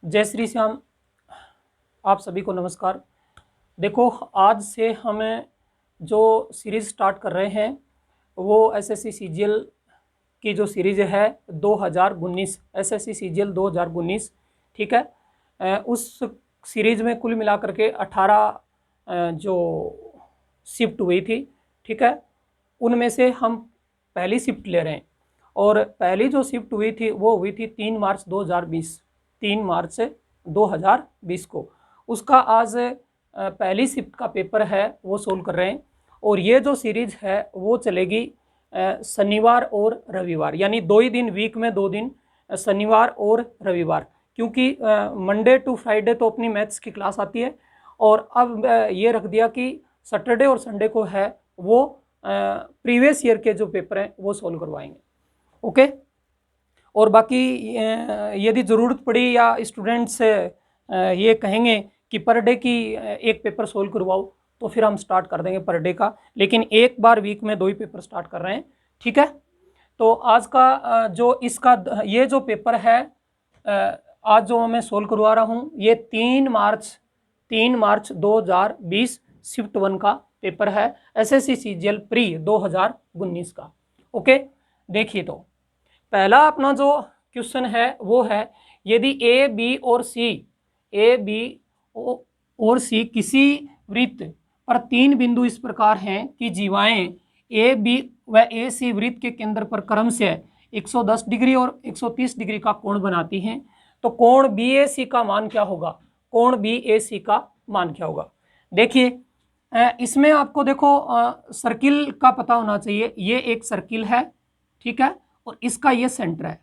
जय श्री श्याम। आप सभी को नमस्कार। देखो, आज से हमें जो सीरीज़ स्टार्ट कर रहे हैं वो एसएससी सीजीएल की जो सीरीज़ है 2019 एसएससी सीजीएल 2019, ठीक है। उस सीरीज़ में कुल मिलाकर के 18 जो शिफ्ट हुई थी, ठीक है। उनमें से हम पहली शिफ्ट ले रहे हैं और पहली जो शिफ्ट हुई थी वो हुई थी 3 मार्च 2020, 3 मार्च 2020 को। उसका आज पहली शिफ्ट का पेपर है वो सोल्व कर रहे हैं और ये जो सीरीज है वो चलेगी शनिवार और रविवार, यानी 2 ही दिन, वीक में 2 दिन, शनिवार और रविवार। क्योंकि मंडे टू फ्राइडे तो अपनी मैथ्स की क्लास आती है और अब ये रख दिया कि सैटरडे और संडे को है वो प्रीवियस ईयर के जो पेपर हैं वो सोल्व करवाएंगे। ओके। और बाकी यदि ज़रूरत पड़ी या स्टूडेंट्स ये कहेंगे कि पर डे की एक पेपर सोल्व करवाओ तो फिर हम स्टार्ट कर देंगे पर डे का, लेकिन एक बार वीक में 2 ही पेपर स्टार्ट कर रहे हैं, ठीक है। तो आज का जो इसका ये जो पेपर है आज जो मैं सोल्व करवा रहा हूँ ये 3 मार्च 2020 शिफ्ट 1 का पेपर है एसएससी सीजीएल प्री 2019 का। ओके, देखिए तो पहला अपना जो क्वेश्चन है वो है, यदि ए बी और सी किसी वृत्त पर 3 बिंदु इस प्रकार हैं कि जीवाएं ए बी व ए सी वृत्त के केंद्र पर क्रम से 110 डिग्री और 130 डिग्री का कोण बनाती हैं, तो कोण बी ए सी का मान क्या होगा? कोण बी ए सी का मान क्या होगा? देखिए, इसमें आपको देखो सर्किल का पता होना चाहिए। ये एक सर्किल है, ठीक है, और इसका ये सेंटर है,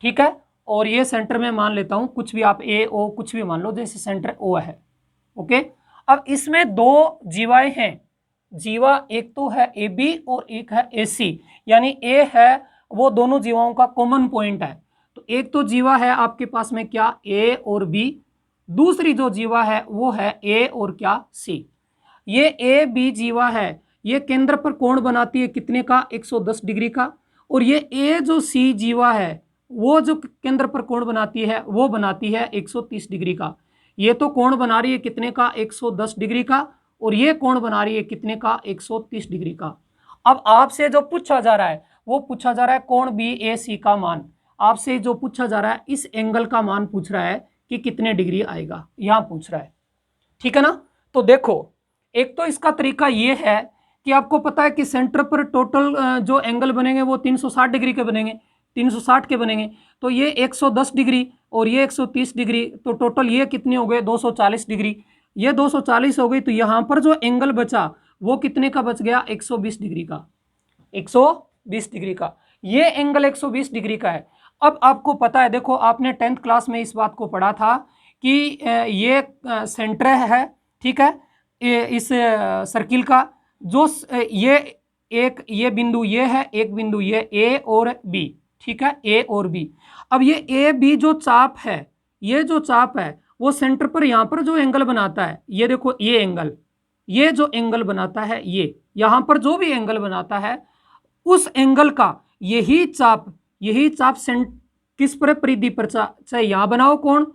ठीक है। और ये सेंटर में मान लेता हूं कुछ भी, आप ए ओ कुछ भी मान लो, जैसे सेंटर ओ है। ओके, अब इसमें 2 जीवाएं हैं। जीवा एक तो है ए बी और एक है ए सी, यानी ए है वो दोनों जीवाओं का कॉमन पॉइंट है। तो एक तो जीवा है आपके पास में क्या, ए और बी। दूसरी जो जीवा है वो है ए और क्या, सी। ये ए बी जीवा है, ये केंद्र पर कोण बनाती है कितने का, 110 डिग्री का। और ये ए जो सी जीवा है वो जो केंद्र पर कोण बनाती है वो बनाती है 130 डिग्री का। ये तो कोण बना रही है कितने का, 110 डिग्री का, और ये कोण बना रही है कितने का, 130 डिग्री का। अब आपसे जो पूछा जा रहा है वो पूछा जा रहा है कोण बी ए सी का मान। आपसे जो पूछा जा रहा है इस एंगल का मान पूछ रहा है कि कितने डिग्री आएगा, यहां पूछ रहा है, ठीक है ना। तो देखो, एक तो इसका तरीका ये है कि आपको पता है कि सेंटर पर टोटल जो एंगल बनेंगे वो 360 डिग्री के बनेंगे, 360 के बनेंगे। तो ये 110 डिग्री और ये 130 डिग्री, तो टोटल ये कितने हो गए, 240 डिग्री। ये 240 हो गई, तो यहाँ पर जो एंगल बचा वो कितने का बच गया, 120 डिग्री का, 120 डिग्री का। ये एंगल 120 डिग्री का है। अब आपको पता है, देखो आपने 10th क्लास में इस बात को पढ़ा था कि ये सेंटर है, ठीक है, इस सर्किल का। जो ये बिंदु ये है, एक बिंदु ये ए और बी, ठीक है, ए और बी। अब ये ए बी जो चाप है, ये जो चाप है वो सेंटर पर यहाँ पर जो एंगल बनाता है, ये देखो ये एंगल, ये जो एंगल बनाता है, ये यहाँ पर जो भी एंगल बनाता है उस एंगल का यही चाप किस पर, परिधि पर, चाहे यहाँ बनाओ कोण,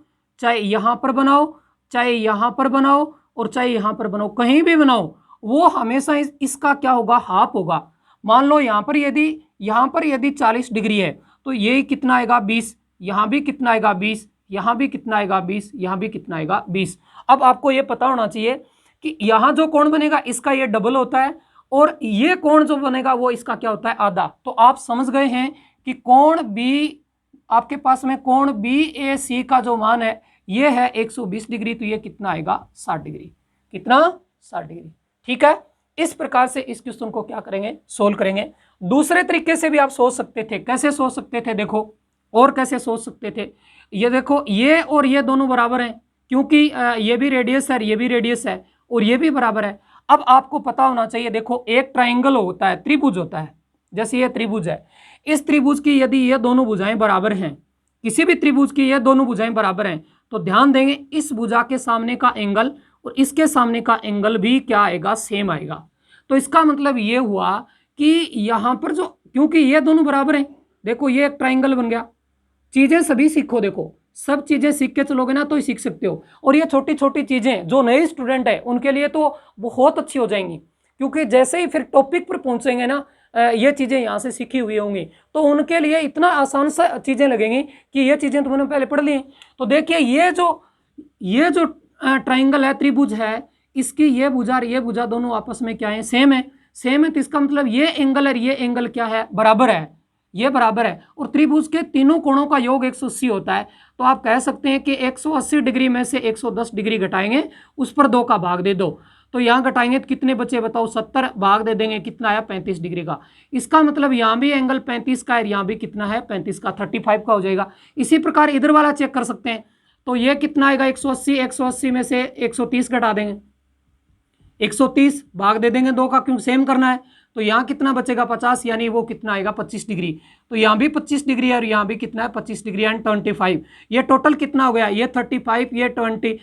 चाहे यहाँ पर बनाओ, चाहे यहाँ पर बनाओ, और चाहे यहाँ पर बनाओ, कहीं भी बनाओ, वो हमेशा इसका क्या होगा, हाफ होगा। मान लो यहाँ पर यदि 40 डिग्री है तो ये कितना आएगा, 20। यहाँ भी कितना आएगा, 20। यहाँ भी कितना आएगा, 20। यहाँ भी कितना आएगा, 20। अब आपको ये पता होना चाहिए कि यहाँ जो कोण बनेगा इसका ये डबल होता है, और ये कोण जो बनेगा वो इसका क्या होता है, आधा। तो आप समझ गए हैं कि कोण बी, आपके पास में कोण बी ए सी का जो मान है ये है 120 डिग्री, तो ये कितना आएगा, 60 डिग्री। कितना, 60 डिग्री, ठीक है। इस प्रकार से इस क्वेश्चन को क्या करेंगे, सोल्व करेंगे। दूसरे तरीके से भी आप सोच सकते थे। कैसे सोच सकते थे, देखो, और कैसे सोच सकते थे, ये देखो, ये और ये दोनों बराबर हैं, क्योंकि ये भी रेडियस है, ये भी रेडियस है, और ये भी बराबर है। अब आपको पता होना चाहिए, देखो एक ट्राइंगल होता है, त्रिभुज होता है, जैसे ये त्रिभुज है, इस त्रिभुज की यदि ये दोनों भुजाएं बराबर हैं, किसी भी त्रिभुज की ये दोनों भुजाएं बराबर हैं, तो ध्यान देंगे इस भुजा के सामने का एंगल और इसके सामने का एंगल भी क्या आएगा, सेम आएगा। तो इसका मतलब ये हुआ कि यहाँ पर जो, क्योंकि ये दोनों बराबर हैं, देखो ये एक ट्राइंगल बन गया। चीजें सभी सीखो, देखो सब चीज़ें सीख के चलोगे ना तो ही सीख सकते हो। और ये छोटी छोटी चीज़ें जो नए स्टूडेंट है उनके लिए तो बहुत अच्छी हो जाएंगी, क्योंकि जैसे ही फिर टॉपिक पर पहुंचेंगे ना, ये चीज़ें यहाँ से सीखी हुई होंगी तो उनके लिए इतना आसान सा चीज़ें लगेंगी कि ये चीज़ें तुमने पहले पढ़ ली। तो देखिए ये जो ट्राइंगल है, त्रिभुज है, इसकी ये भुजा और ये भुजा दोनों आपस में क्या है, सेम है। सेम है तो इसका मतलब ये एंगल और ये एंगल क्या है, बराबर है, ये बराबर है। और त्रिभुज के तीनों कोणों का योग 180 होता है। तो आप कह सकते हैं कि 180 डिग्री में से 110 डिग्री घटाएंगे, उस पर 2 का भाग दे दो, तो यहाँ घटाएंगे तो कितने बचे बताओ, 70 भाग दे देंगे, कितना आया 35 डिग्री का। इसका मतलब यहाँ भी एंगल 35 का है, यहाँ भी कितना है 35 का, 35 का हो जाएगा। इसी प्रकार इधर वाला चेक कर सकते हैं, तो ये कितना आएगा 180, 180 में से 130 घटा देंगे, 130 भाग दे देंगे 2 का, क्योंकि सेम करना है। तो यहाँ कितना बचेगा 50, यानी वो कितना आएगा 25 डिग्री। तो यहाँ भी 25 डिग्री है और यहाँ भी कितना है 25 डिग्री एंड 25। ये टोटल कितना हो गया, ये 35, ये 25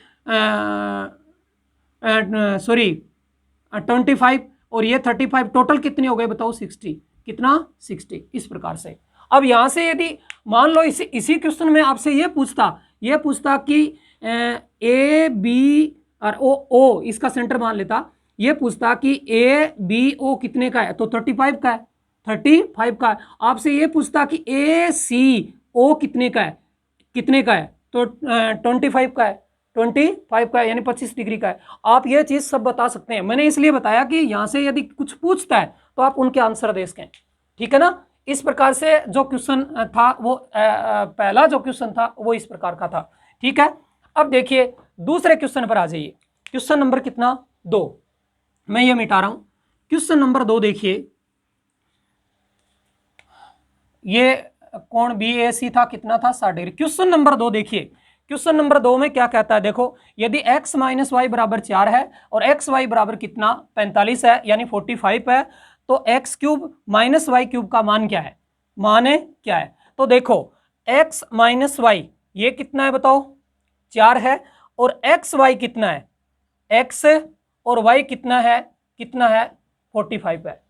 और ये 35, टोटल कितने हो गए बताओ 60, कितना 60। इस प्रकार से अब यहाँ से यदि मान लो इसी क्वेश्चन में आपसे ये पूछता कि ए बी और ओ इसका सेंटर मान लेता, ये पूछता कि ए बी ओ कितने का है, तो 35 का है, 35 का है। आपसे ये पूछता कि ए सी ओ कितने का है, तो 25 का है, 25 का है, यानी 25 डिग्री का है। आप ये चीज़ सब बता सकते हैं। मैंने इसलिए बताया कि यहाँ से यदि कुछ पूछता है तो आप उनके आंसर दे सकें, ठीक है ना। इस प्रकार से जो क्वेश्चन था वो पहला जो क्वेश्चन था वो इस प्रकार का था, ठीक है। अब देखिए दूसरे क्वेश्चन पर आ जाइए। क्वेश्चन नंबर कितना 2, मैं ये मिटा रहा हूं। क्वेश्चन नंबर 2 देखिए, ये कोण BAC था, कितना था 60 डिग्री। क्वेश्चन नंबर 2 देखिए, क्वेश्चन नंबर 2 में क्या कहता है, देखो यदि x माइनस वाई बराबर 4 है और एक्स वाई बराबर कितना 45 है, यानी 45 है, तो x cube minus Y cube का मान क्या है, क्या है। तो देखो x माइनस वाई ये कितना है बताओ 4 है, और एक्स वाई कितना है, x और y कितना है 45 है,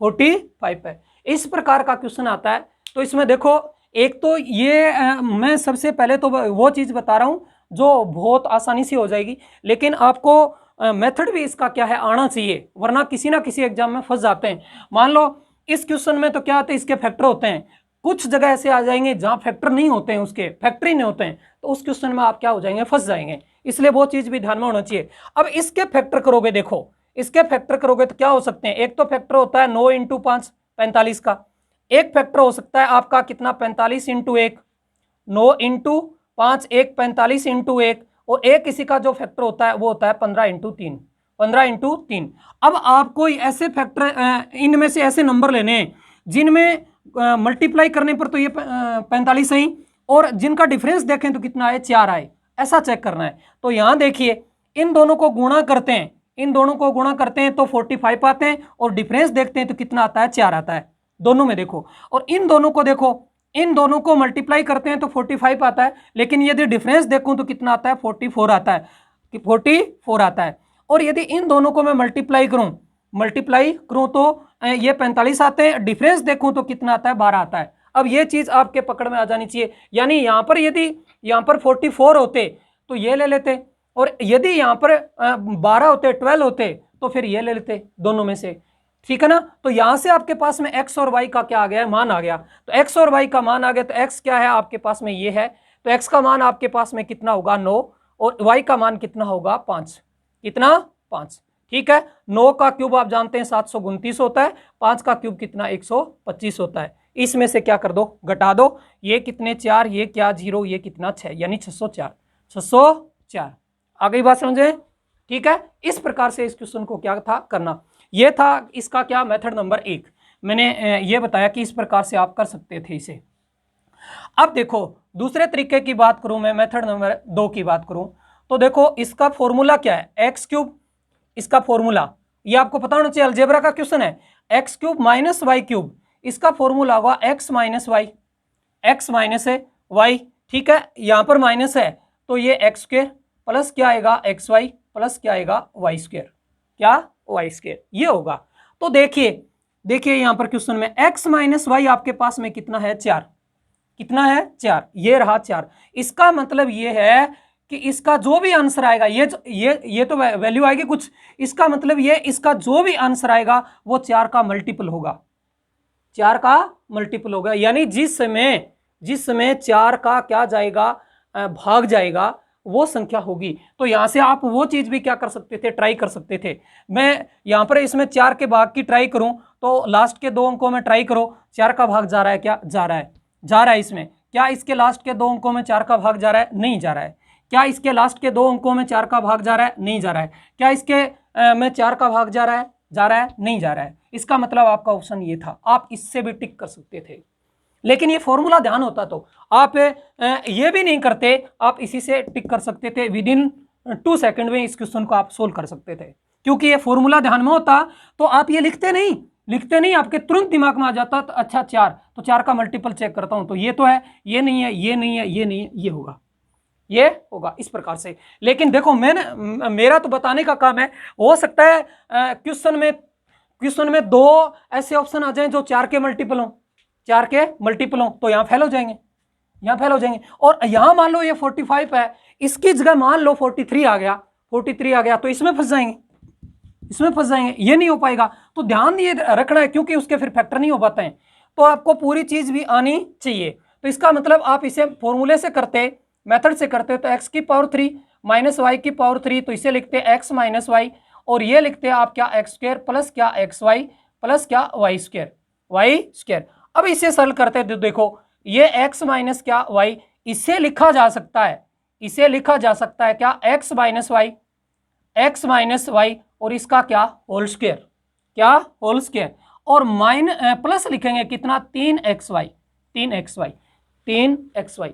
45 है। इस प्रकार का क्वेश्चन आता है। तो इसमें देखो एक तो ये मैं सबसे पहले तो वो चीज़ बता रहा हूँ जो बहुत आसानी से हो जाएगी, लेकिन आपको मेथड भी इसका क्या है आना चाहिए, वरना किसी ना किसी एग्जाम में फंस जाते हैं। मान लो इस क्वेश्चन में तो क्या होते हैं, इसके फैक्टर होते हैं, कुछ जगह ऐसे आ जाएंगे जहाँ फैक्टर नहीं होते हैं, उसके फैक्टर ही नहीं होते हैं, तो उस क्वेश्चन में आप क्या हो जाएंगे, फंस जाएंगे। इसलिए वो चीज़ भी ध्यान में होना चाहिए। अब इसके फैक्टर करोगे, देखो इसके फैक्टर करोगे तो क्या हो सकते हैं, एक तो फैक्टर होता है 9 × 5 45 का, एक फैक्टर हो सकता है आपका कितना 45 × 1, 9 × 5 1 45 × 1, और एक किसी का जो फैक्टर होता है वो होता है 15 × 3, 15 × 3। अब आपको ऐसे फैक्टर इनमें से ऐसे नंबर लेने हैं जिनमें मल्टीप्लाई करने पर तो ये 45 है, और जिनका डिफरेंस देखें तो कितना आए 4 आए, ऐसा चेक करना है। तो यहाँ देखिए इन दोनों को गुणा करते हैं, तो 45 आते हैं, और डिफरेंस देखते हैं तो कितना आता है 4 आता है दोनों में, देखो। और इन दोनों को देखो, इन दोनों को मल्टीप्लाई करते हैं तो 45 आता है, लेकिन यदि डिफरेंस देखूं तो कितना आता है 44 आता है, कि 44 आता है। और यदि इन दोनों को मैं मल्टीप्लाई करूं तो ये 45 आते हैं, डिफरेंस देखूं तो कितना आता है 12 आता है। अब ये चीज आपके पकड़ में आ जानी चाहिए, यानी यहाँ पर यदि यहाँ पर 44 होते तो ये ले लेते, और यदि यहाँ पर 12 होते 12 होते तो फिर ये ले लेते दोनों में से, ठीक है ना। तो यहां से आपके पास में x और y का क्या आ गया है, मान आ गया। तो x और y का मान आ गया, तो x क्या है आपके पास में ये है, तो x का मान आपके पास में कितना होगा 9, और y का मान कितना होगा 5, कितना 5, ठीक है। 9 का क्यूब आप जानते हैं 729 होता है, 5 का क्यूब कितना 125 होता है। इसमें से क्या कर दो, घटा दो, ये कितने 4, ये क्या 0, ये कितना 6, यानी 604। आ गई बात समझे, ठीक है। इस प्रकार से इस क्वेश्चन को क्या था करना, ये था इसका क्या मेथड नंबर 1। मैंने ये बताया कि इस प्रकार से आप कर सकते थे इसे। अब देखो दूसरे तरीके की बात करूं मैं, मेथड नंबर 2 की बात करूं, तो देखो इसका फॉर्मूला क्या है, एक्स क्यूब, इसका फॉर्मूला ये आपको पता होना चाहिए, अलजेब्रा का क्वेश्चन है, X cube minus Y cube, इसका फॉर्मूला होगा एक्स माइनस वाई, ठीक है। यहां पर माइनस है तो ये एक्स स्क्वायर प्लस क्या आएगा एक्स वाई प्लस क्या आएगा वाई स्क्वायर, क्या वाई स्क्वायर, ये होगा। तो देखिए यहां पर क्वेश्चन में x माइनस वाई आपके पास में कितना है 4, कितना है 4, ये रहा 4। इसका मतलब ये है कि इसका जो भी आंसर आएगा, ये तो वैल्यू आएगी कुछ, इसका मतलब ये इसका जो भी आंसर आएगा वो 4 का मल्टीपल होगा, 4 का मल्टीपल होगा। यानी जिस समय 4 का क्या जाएगा, भाग जाएगा, वो संख्या होगी। तो यहां से आप वो चीज भी क्या कर सकते थे, ट्राई कर सकते थे। मैं यहां पर इसमें 4 के भाग की ट्राई करूं तो लास्ट के 2 अंकों में ट्राई करो, 4 का भाग जा रहा है, क्या जा रहा है इसमें, क्या इसके लास्ट के 2 अंकों में 4 का भाग जा रहा है, नहीं जा रहा है। क्या इसके लास्ट के 2 अंकों में 4 का भाग जा रहा है, नहीं जा रहा है। क्या इसके में 4 का भाग जा रहा है, नहीं जा रहा है। इसका मतलब आपका ऑप्शन ये था, आप इससे भी टिक कर सकते थे। लेकिन ये फॉर्मूला ध्यान होता तो आप ये भी नहीं करते, आप इसी से टिक कर सकते थे। विद इन 2 सेकंड में इस क्वेश्चन को आप सोल्व कर सकते थे, क्योंकि ये फॉर्मूला ध्यान में होता तो आप ये लिखते नहीं, आपके तुरंत दिमाग में आ जाता। तो अच्छा 4, तो 4 का मल्टीपल चेक करता हूं, तो ये तो है, ये नहीं है, ये नहीं है, ये नहीं है, ये होगा इस प्रकार से। लेकिन देखो मेरा तो बताने का काम है, हो सकता है क्वेश्चन में 2 ऐसे ऑप्शन आ जाएं जो 4 के मल्टीपल हो, 4 के मल्टीपल हो, तो यहां फेल हो जाएंगे, और यहां मान लो ये 45 है, इसकी जगह मान लो 43 आ गया, तो इसमें फंस जाएंगे, ये नहीं हो पाएगा। तो ध्यान ये रखना है, क्योंकि उसके फिर फैक्टर नहीं हो पाते हैं, तो आपको पूरी चीज भी आनी चाहिए। तो इसका मतलब आप इसे फॉर्मूले से करते, मेथड से करते तो x की पावर 3 माइनस वाई की पावर 3, तो इसे लिखते x माइनस वाई, और ये लिखते हैं आप क्या एक्स स्क्वायर प्लस क्या एक्स वाई प्लस क्या वाई स्क्वायर। अब इसे सरल करते हैं तो देखो ये x माइनस क्या y, इसे लिखा जा सकता है क्या x माइनस वाई और इसका क्या होल स्क्वायर, और प्लस लिखेंगे कितना 3xy।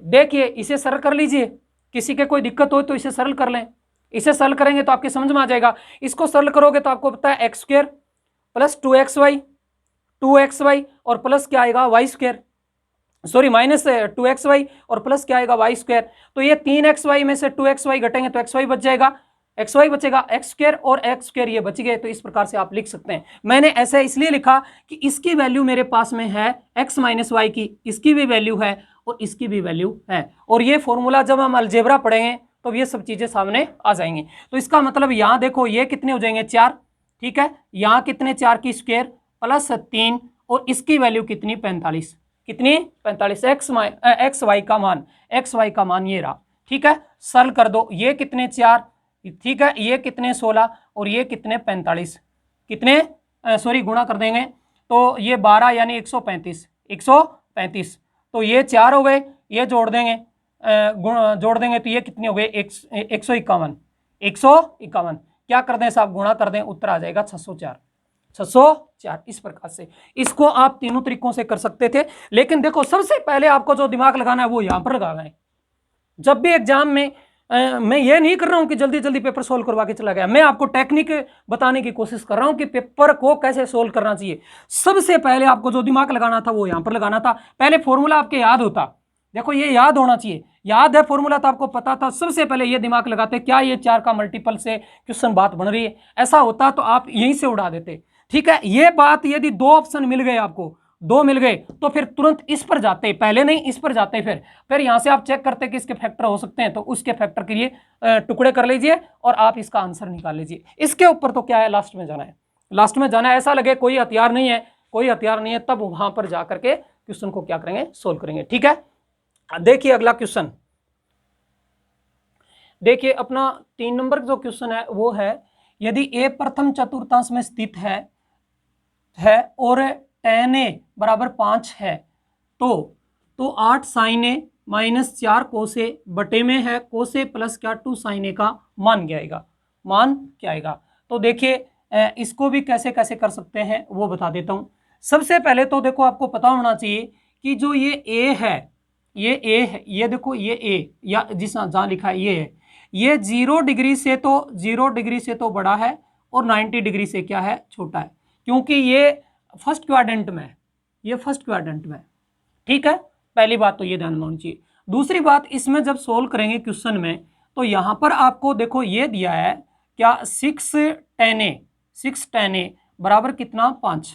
देखिए इसे सरल कर लीजिए, किसी के कोई दिक्कत हो तो इसे सरल कर लें, इसे सरल करेंगे तो आपके समझ में आ जाएगा। इसको सरल करोगे तो आपको पता है एक्स स्क्वायर प्लस 2xy और प्लस क्या आएगा Y square, sorry minus 2xy और प्लस क्या आएगा वाई स्क्वायर। तो ये 3xy में से 2xy घटेंगे तो xy बच जाएगा, एक्स स्क्वायर और एक्स स्क्वायर ये बच गए। तो इस प्रकार से आप लिख सकते हैं। मैंने ऐसे इसलिए लिखा कि इसकी वैल्यू मेरे पास में है x माइनस वाई की, इसकी भी वैल्यू है और इसकी भी वैल्यू है, और ये फॉर्मूला जब हम अलजेब्रा पढ़ेंगे तो ये सब चीजें सामने आ जाएंगी। तो इसका मतलब यहाँ देखो ये कितने हो जाएंगे 4, ठीक है, यहाँ कितने 4 की स्क्वायर प्लस 3 और इसकी वैल्यू कितनी 45, एक्स वाई का मान ये रहा, ठीक है। सरल कर दो, ये कितने 4, ठीक है, ये कितने 16 और ये कितने 45, गुणा कर देंगे तो ये 12 यानी 135। तो ये 4 हो गए, ये जोड़ देंगे तो ये कितने हो गए 151। क्या कर दें साहब, गुणा कर दें, उत्तर आ जाएगा 604। इस प्रकार से इसको आप तीनों तरीकों से कर सकते थे। लेकिन देखो सबसे पहले आपको जो दिमाग लगाना है वो यहां पर लगाना है। जब भी एग्जाम में मैं ये नहीं कर रहा हूं कि जल्दी जल्दी पेपर सोल्व करवा के चला गया, मैं आपको टेक्निक बताने की कोशिश कर रहा हूं कि पेपर को कैसे सोल्व करना चाहिए। सबसे पहले आपको जो दिमाग लगाना था वो यहां पर लगाना था। पहले फॉर्मूला आपके याद होता, देखो ये याद होना चाहिए, याद है फॉर्मूला तो आपको पता था। सबसे पहले ये दिमाग लगाते क्या ये 4 का मल्टीपल से क्वेश्चन बात बन रही है, ऐसा होता तो आप यहीं से उड़ा देते, ठीक है। ये बात यदि 2 ऑप्शन मिल गए, आपको 2 मिल गए तो फिर तुरंत इस पर जाते, पहले नहीं इस पर जाते, फिर यहां से आप चेक करते कि इसके फैक्टर हो सकते हैं तो उसके फैक्टर के लिए टुकड़े कर लीजिए और आप इसका आंसर निकाल लीजिए। इसके ऊपर तो क्या है, लास्ट में जाना है, ऐसा लगे कोई हथियार नहीं है, तब वहां पर जाकर के क्वेश्चन को क्या करेंगे, सोल्व करेंगे, ठीक है। देखिए अगला क्वेश्चन, देखिए अपना 3 नंबर जो क्वेश्चन है वो है, यदि ए प्रथम चतुर्थांश में स्थित है और tan a बराबर 5 है तो 8 sin a minus 4 cos a बटे में है cos a प्लस क्या 2 sin a का मान क्या आएगा। तो देखिए इसको भी कैसे कैसे कर सकते हैं वो बता देता हूं। सबसे पहले तो देखो आपको पता होना चाहिए कि जो ये a है, ये देखो ये a या जिस जहां लिखा है ये है, ये 0 डिग्री से तो बड़ा है और 90 डिग्री से क्या है, छोटा है, क्योंकि ये फर्स्ट क्वाड्रेंट में, ठीक है। पहली बात तो ये ध्यान में होनी चाहिए। दूसरी बात, इसमें जब सोल्व करेंगे क्वेश्चन में तो यहां पर आपको देखो ये दिया है क्या 6 tan a बराबर कितना 5,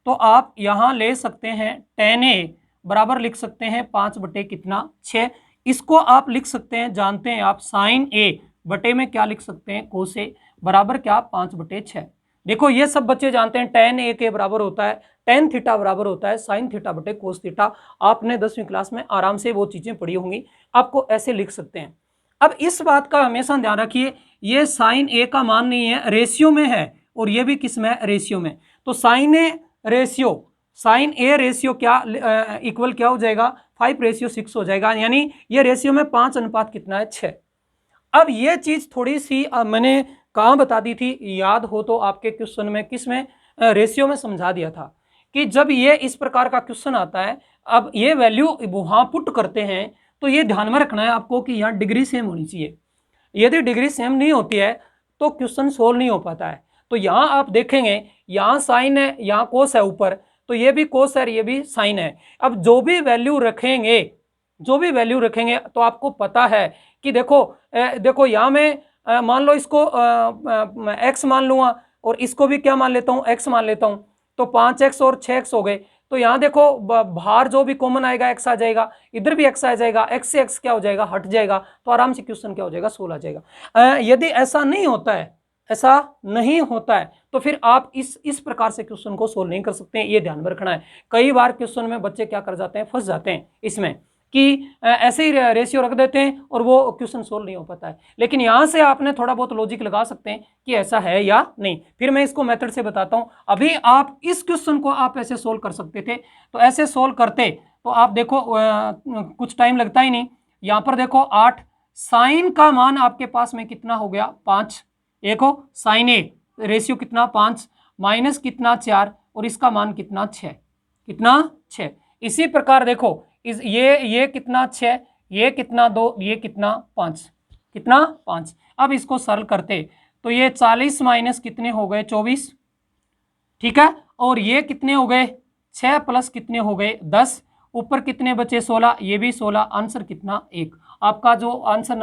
तो आप यहां ले सकते हैं tan a बराबर लिख सकते हैं 5 बटे कितना 6। इसको आप लिख सकते हैं, जानते हैं आप, साइन ए बटे में क्या लिख सकते हैं, कोस ए बराबर क्या 5 बटे 6। देखो ये सब बच्चे जानते हैं tan ए के बराबर होता है tan थीटा बराबर होता है साइन थीटा बटे कोस थीटा। आपने 10वीं क्लास में आराम से वो चीजें पढ़ी होंगी, आपको ऐसे लिख सकते हैं। अब इस बात का हमेशा ध्यान रखिए, ये साइन ए का मान नहीं है, रेशियो में है, और ये भी किस में, रेशियो में। तो साइन ए रेशियो क्या इक्वल क्या हो जाएगा, 5:6 हो जाएगा, यानी ये रेशियो में 5 अनुपात कितना है, 6। अब ये चीज थोड़ी सी मैंने कहाँ बता दी थी, याद हो तो आपके क्वेश्चन में, किस में, रेशियो में समझा दिया था कि जब ये इस प्रकार का क्वेश्चन आता है, अब ये वैल्यू वहां पुट करते हैं, तो ये ध्यान में रखना है आपको कि यहाँ डिग्री सेम होनी चाहिए। यदि डिग्री सेम नहीं होती है तो क्वेश्चन सोल्व नहीं हो पाता है। तो यहाँ आप देखेंगे, यहाँ साइन है, यहाँ कोस है ऊपर, तो ये भी कोस है, ये भी साइन है। अब जो भी वैल्यू रखेंगे तो आपको पता है कि देखो यहाँ मैं मान लो इसको x मान लूंगा, और इसको भी क्या मान लेता हूँ, x मान लेता हूँ, तो 5x और 6x हो गए। तो यहाँ देखो बाहर जो भी कॉमन आएगा x आ जाएगा, इधर भी x आ जाएगा, x से x क्या हो जाएगा, हट जाएगा, तो आराम से क्वेश्चन क्या हो जाएगा, 16 आ जाएगा। यदि ऐसा नहीं होता है तो फिर आप इस प्रकार से क्वेश्चन को सोल्व नहीं कर सकते हैं, ये ध्यान में रखना है। कई बार क्वेश्चन में बच्चे क्या कर जाते हैं, फंस जाते हैं इसमें कि ऐसे ही रेशियो रख देते हैं और वो क्वेश्चन सोल्व नहीं हो पाता है। लेकिन यहाँ से आपने थोड़ा बहुत लॉजिक लगा सकते हैं कि ऐसा है या नहीं। फिर मैं इसको मेथड से बताता हूँ। अभी आप इस क्वेश्चन को आप ऐसे सोल्व कर सकते थे, तो ऐसे सोल्व करते तो आप देखो कुछ टाइम लगता ही नहीं। यहाँ पर देखो 8, साइन का मान आपके पास में कितना हो गया, 5। देखो साइन ए रेशियो कितना 5, माइनस कितना 4, और इसका मान कितना 6, कितना 6। इसी प्रकार देखो ये कितना 6, ये कितना 2, ये कितना 5, कितना 5। अब इसको सरल करते तो ये 40 माइनस कितने हो गए, 24, ठीक है। और ये कितने हो गए, 6 प्लस कितने हो गए, 10, ऊपर कितने बचे, 16, ये भी 16, आंसर कितना 1। आपका जो आंसर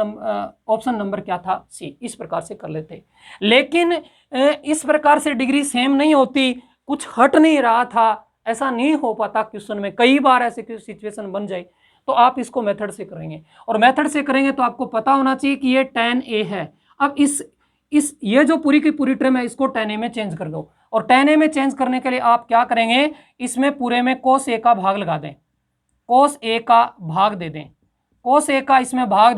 ऑप्शन नंबर क्या था, सी। इस प्रकार से कर लेते। लेकिन इस प्रकार से डिग्री सेम नहीं होती, कुछ हट नहीं रहा था, ऐसा नहीं हो पाता क्वेश्चन में। कई बार ऐसे सिचुएशन बन जाए तो आप इसको मेथड से करेंगे, और मेथड से करेंगे तो आपको पता होना चाहिए कि ये tan a है। अब ये जो पूरी की पूरी टर्म है, इसको tan a में चेंज कर दो, और tan a में चेंज करने के लिए आप क्या करेंगे, इसमें पूरे में cos a का भाग लगा दें, cos a का भाग दे दें, cos a का इसमें भाग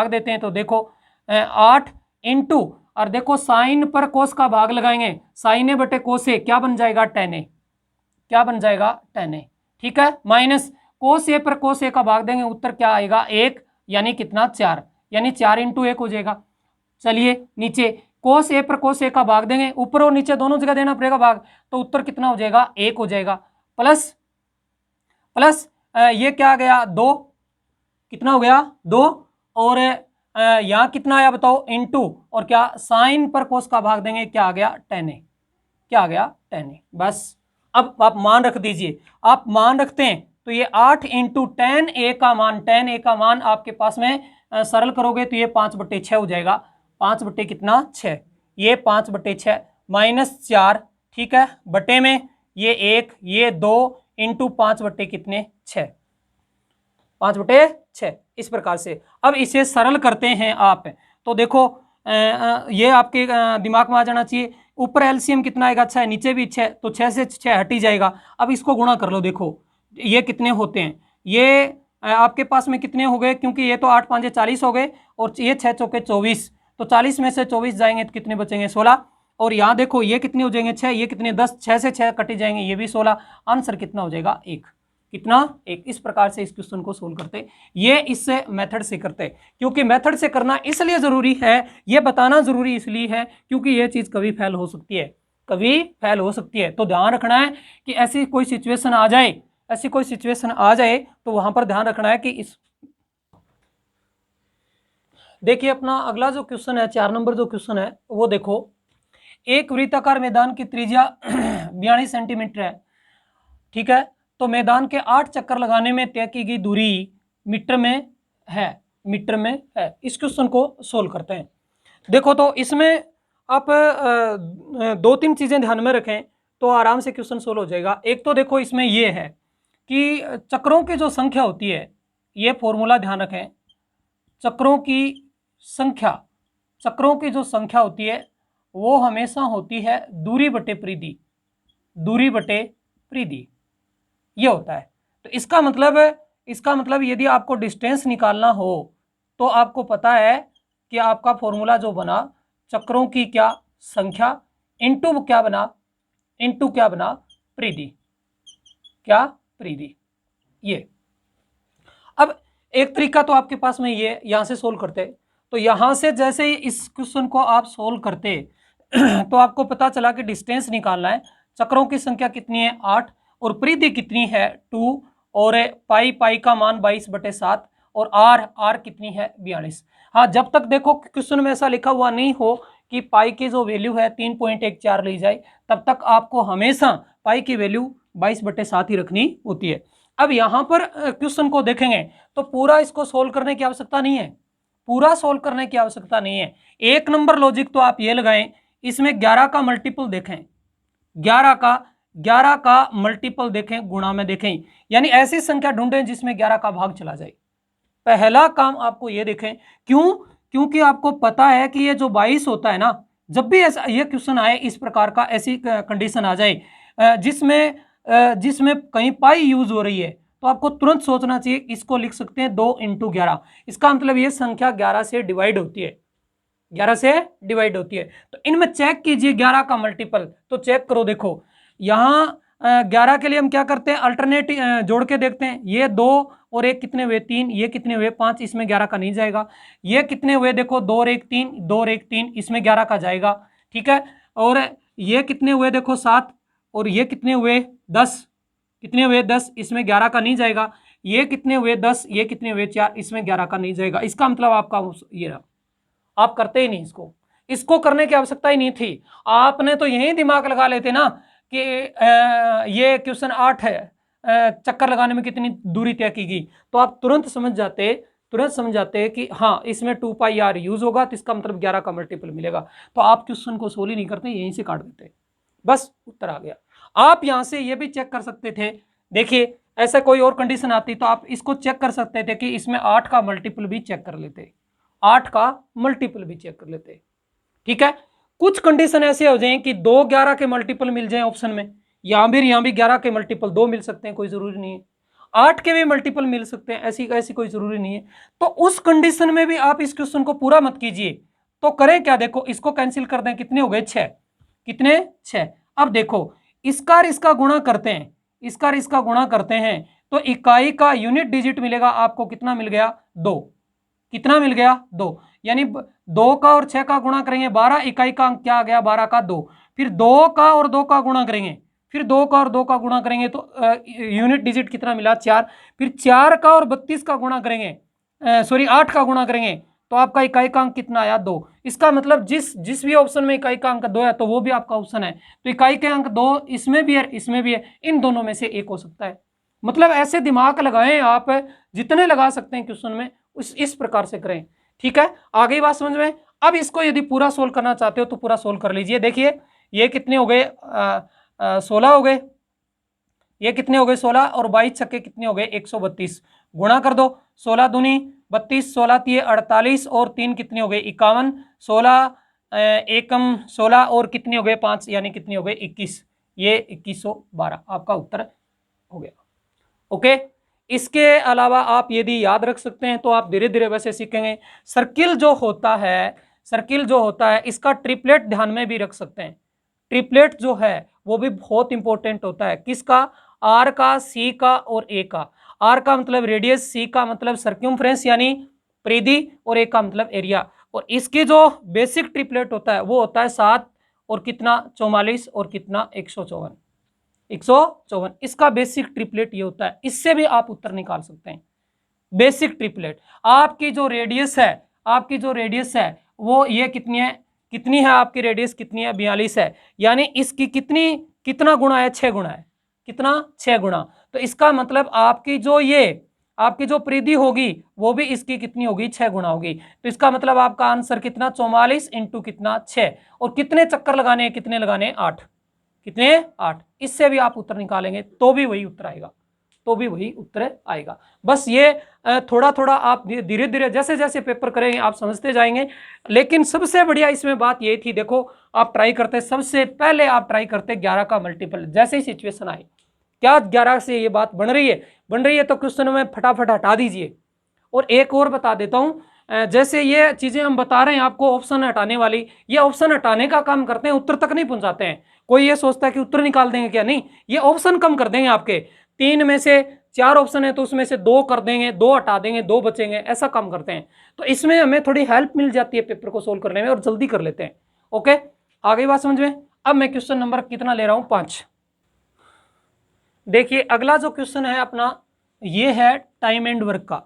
देते हैं, तो देखो 8 इंटू, और देखो साइन पर cos का भाग लगाएंगे, साइन a बटे cos a क्या बन जाएगा, tan a, क्या बन जाएगा, tan a, ठीक है। माइनस cos a पर cos a का भाग देंगे, उत्तर क्या आएगा, 1, यानी कितना 4, यानी 4 इंटू 1 हो जाएगा। चलिए नीचे cos a पर cos a का भाग देंगे, ऊपर और नीचे दोनों जगह देना पड़ेगा भाग, तो उत्तर कितना हो जाएगा, 1 हो जाएगा। प्लस ये क्या आ गया, 2, कितना हो गया, 2, और यहाँ कितना आया बताओ, इंटू, और क्या साइन पर cos का भाग देंगे, क्या आ गया, tan a, क्या आ गया, tan a। बस अब आप मान रख दीजिए, आप मान रखते हैं तो ये 8 इंटू tan a का मान आपके पास में सरल करोगे तो ये 5/6 हो जाएगा। 5 बटे कितना, 6, ये 5/6 माइनस 4, ठीक है, बटे में ये 1, ये 2 इंटू 5 बटे कितने, 6, 5/6, इस प्रकार से। अब इसे सरल करते हैं आप, तो देखो ये आपके दिमाग में आ जाना चाहिए। ऊपर एलसीएम कितना आएगा, 6, नीचे भी 6, तो 6 से 6 हट ही जाएगा। अब इसको गुणा कर लो, देखो ये कितने होते हैं, ये आपके पास में कितने हो गए, क्योंकि ये तो 8 5 40 हो गए, और ये 6 चौके 24, तो 40 में से 24 जाएंगे तो कितने बचेंगे, 16। और यहाँ देखो ये कितने हो जाएंगे, 6, ये कितने 10, 6 से 6 कटे जाएंगे, ये भी 16, आंसर कितना हो जाएगा, 1, कितना, 1। इस प्रकार से इस क्वेश्चन को सोल्व करते। ये इससे मेथड से करते, क्योंकि मेथड से करना इसलिए जरूरी है, ये बताना जरूरी इसलिए है क्योंकि ये चीज कभी फेल हो सकती है, तो ध्यान रखना है कि ऐसी कोई सिचुएशन आ जाए तो वहां पर ध्यान रखना है कि इस, देखिए अपना अगला जो क्वेश्चन है, 4 नंबर जो क्वेश्चन है वो देखो। एक वृत्ताकार मैदान की त्रिज्या 42 सेंटीमीटर है, ठीक है। तो मैदान के 8 चक्कर लगाने में तय की गई दूरी मीटर में है। इस क्वेश्चन को सोल्व करते हैं। देखो तो इसमें आप 2-3 चीजें ध्यान में रखें तो आराम से क्वेश्चन सोल्व हो जाएगा। एक तो देखो इसमें ये है कि चक्रों की जो संख्या होती है, ये फॉर्मूला ध्यान रखें, चक्रों की संख्या, चक्रों की जो संख्या होती है वो हमेशा होती है दूरी बटे परिधि, दूरी बटे परिधि, ये होता है। तो इसका मतलब यदि आपको डिस्टेंस निकालना हो तो आपको पता है कि आपका फॉर्मूला जो बना, चक्रों की क्या संख्या इनटू क्या बना, इनटू क्या बना, परिधि, क्या परिधि। ये अब एक तरीका तो आपके पास में ये, यहां से सोल्व करते, तो यहां से जैसे ही इस क्वेश्चन को आप सोल्व करते तो आपको पता चला कि डिस्टेंस निकालना है, चक्रों की संख्या कितनी है 8 और परिधि कितनी है 2 और पाई, पाई का मान 22/7 और आर कितनी है 42। हाँ, जब तक देखो क्वेश्चन में ऐसा लिखा हुआ नहीं हो कि पाई की जो वैल्यू है 3.14 ली जाए, तब तक आपको हमेशा पाई की वैल्यू 22/7 ही रखनी होती है। अब यहां पर क्वेश्चन को देखेंगे तो पूरा इसको सोल्व करने की आवश्यकता नहीं है, पूरा सोल्व करने की आवश्यकता नहीं है। एक नंबर लॉजिक तो आप ये लगाएं, इसमें 11 का मल्टीपल देखें, 11 का मल्टीपल देखें, गुणा में देखें, यानी ऐसी संख्या ढूंढें जिसमें 11 का भाग चला जाए। पहला काम आपको ये देखें, क्यों? क्योंकि आपको पता है कि ये जो 22 होता है ना, जब भी ऐसा ये क्वेश्चन आए इस प्रकार का, ऐसी कंडीशन आ जाए जिसमें कहीं पाई यूज हो रही है, तो आपको तुरंत सोचना चाहिए, इसको लिख सकते हैं 2 × 11। इसका मतलब ये संख्या 11 से डिवाइड होती है, 11 से डिवाइड होती है। तो इनमें चेक कीजिए 11 का मल्टीपल, तो चेक करो, देखो यहां 11 के लिए हम क्या करते हैं, अल्टरनेटिव जोड़ के देखते हैं, ये 2 और 1 कितने हुए 3, ये कितने हुए 5, इसमें 11 का नहीं जाएगा। ये कितने हुए, देखो 2 और 1 3, 2 और 1 3, इसमें 11 का जाएगा, ठीक है। और ये कितने हुए, देखो 7 और ये कितने हुए 10, कितने हुए 10, इसमें 11 का नहीं जाएगा। ये कितने हुए 10, ये कितने हुए 4, इसमें 11 का नहीं जाएगा। इसका मतलब आपका ये रहा, आप करते ही नहीं, इसको करने की आवश्यकता ही नहीं थी। आपने तो यही दिमाग लगा लेते ना कि ये क्वेश्चन 8 है, चक्कर लगाने में कितनी दूरी तय की गई, तो आप तुरंत समझ जाते कि हाँ इसमें 2πr यूज होगा, तो इसका मतलब 11 का मल्टीपल मिलेगा। तो आप क्वेश्चन को सोल्व ही नहीं करते, यहीं से काट देते, बस उत्तर आ गया। आप यहां से ये भी चेक कर सकते थे, देखिए ऐसा कोई और कंडीशन आती तो आप इसको चेक कर सकते थे कि इसमें 8 का मल्टीपल भी चेक कर लेते, 8 का मल्टीपल भी चेक कर लेते, ठीक है। कुछ कंडीशन ऐसे हो जाए कि 2 11 के मल्टीपल मिल जाए ऑप्शन में, यहां भी 11 के मल्टीपल 2 मिल सकते हैं, कोई जरूरी नहीं है, 8 के भी मल्टीपल मिल सकते हैं, ऐसी कोई जरूरी नहीं है। तो उस कंडीशन में भी आप इस क्वेश्चन को पूरा मत कीजिए, तो करें क्या, देखो इसको कैंसिल कर दें, कितने हो गए 6, कितने 6। अब देखो इसका और इसका गुणा करते हैं, इसका और इसका गुणा करते हैं, तो इकाई का यूनिट डिजिट मिलेगा आपको, कितना मिल गया 2, कितना मिल गया 2, यानी 2 का और 6 का गुणा करेंगे 12, इकाई का अंक क्या आ गया 12 का 2, फिर 2 का और 2 का गुणा करेंगे, फिर 2 का और 2 का गुणा करेंगे तो यूनिट डिजिट कितना मिला 4, फिर 4 का और 32 का गुणा करेंगे, सॉरी 8 का गुणा करेंगे तो आपका इकाई का अंक कितना आया 2। इसका मतलब जिस भी ऑप्शन में इकाई का अंक 2 है तो वो भी आपका ऑप्शन है, तो इकाई के अंक 2 इसमें भी है, इसमें भी है, इन दोनों में से एक हो सकता है। मतलब ऐसे दिमाग लगाएं आप, जितने लगा सकते हैं क्वेश्चन में इस प्रकार से करें, ठीक है। आ गई बात समझ में। अब इसको यदि पूरा सोल्व करना चाहते हो तो पूरा सोल्व कर लीजिए। देखिए ये कितने हो गए 16 हो गए, ये कितने हो गए 16 और 22 छक्के कितने हो गए 132, गुणा कर दो, 16 दूनी 32, 16 तिये 48 और 3 कितने हो गए 51, 16 एकम 16 और कितने हो गए 5, यानी कितने हो गए 21, ये 2112 आपका उत्तर हो गया। ओके, इसके अलावा आप यदि याद रख सकते हैं तो आप धीरे धीरे वैसे सीखेंगे। सर्किल जो होता है इसका ट्रिपलेट ध्यान में भी रख सकते हैं। ट्रिपलेट जो है वो भी बहुत इंपॉर्टेंट होता है, किसका, आर का, सी का और ए का। आर का मतलब रेडियस, सी का मतलब सर्क्यूमफ्रेंस यानी परिधि और ए का मतलब एरिया। और इसकी जो बेसिक ट्रिपलेट होता है वो होता है 7 और कितना 44 और कितना 154, इसका बेसिक ट्रिपलेट ये होता है। इससे भी आप उत्तर निकाल सकते हैं। बेसिक ट्रिपलेट, आपकी जो रेडियस है वो ये कितनी है आपकी रेडियस कितनी है 42 है, यानी इसकी कितना गुणा है 6 गुणा है, कितना 6 गुणा। तो इसका मतलब आपकी जो परिधि होगी वो भी इसकी कितनी होगी 6 गुणा होगी। तो इसका मतलब आपका आंसर कितना 44 इंटू कितना 6, और कितने चक्कर लगाने, कितने लगाने 8, कितने 8। इससे भी आप उत्तर निकालेंगे तो भी वही उत्तर आएगा। तो भी वही उत्तर आएगा। बस ये थोड़ा थोड़ा आप धीरे धीरे जैसे जैसे पेपर करेंगे आप समझते जाएंगे। लेकिन सबसे बढ़िया इसमें बात ये थी, देखो आप ट्राई करते, सबसे पहले आप ट्राई करते 11 का मल्टीपल, जैसे ही सिचुएशन आए क्या 11 से ये बात बन रही है तो क्वेश्चन में फटाफट हटा दीजिए। और एक और बता देता हूं, जैसे ये चीजें हम बता रहे हैं आपको ऑप्शन हटाने वाली, ये ऑप्शन हटाने का काम करते हैं, उत्तर तक नहीं पहुंचाते हैं। कोई ये सोचता है कि उत्तर निकाल देंगे, क्या नहीं, ये ऑप्शन कम कर देंगे आपके। 3 में से 4 ऑप्शन है तो उसमें से 2 कर देंगे, 2 हटा देंगे, 2 बचेंगे, ऐसा काम करते हैं। तो इसमें हमें थोड़ी हेल्प मिल जाती है पेपर को सोल्व करने में और जल्दी कर लेते हैं। ओके, आ गई बात समझ में। अब मैं क्वेश्चन नंबर कितना ले रहा हूं, 5। देखिए अगला जो क्वेश्चन है अपना, ये है टाइम एंड वर्क का,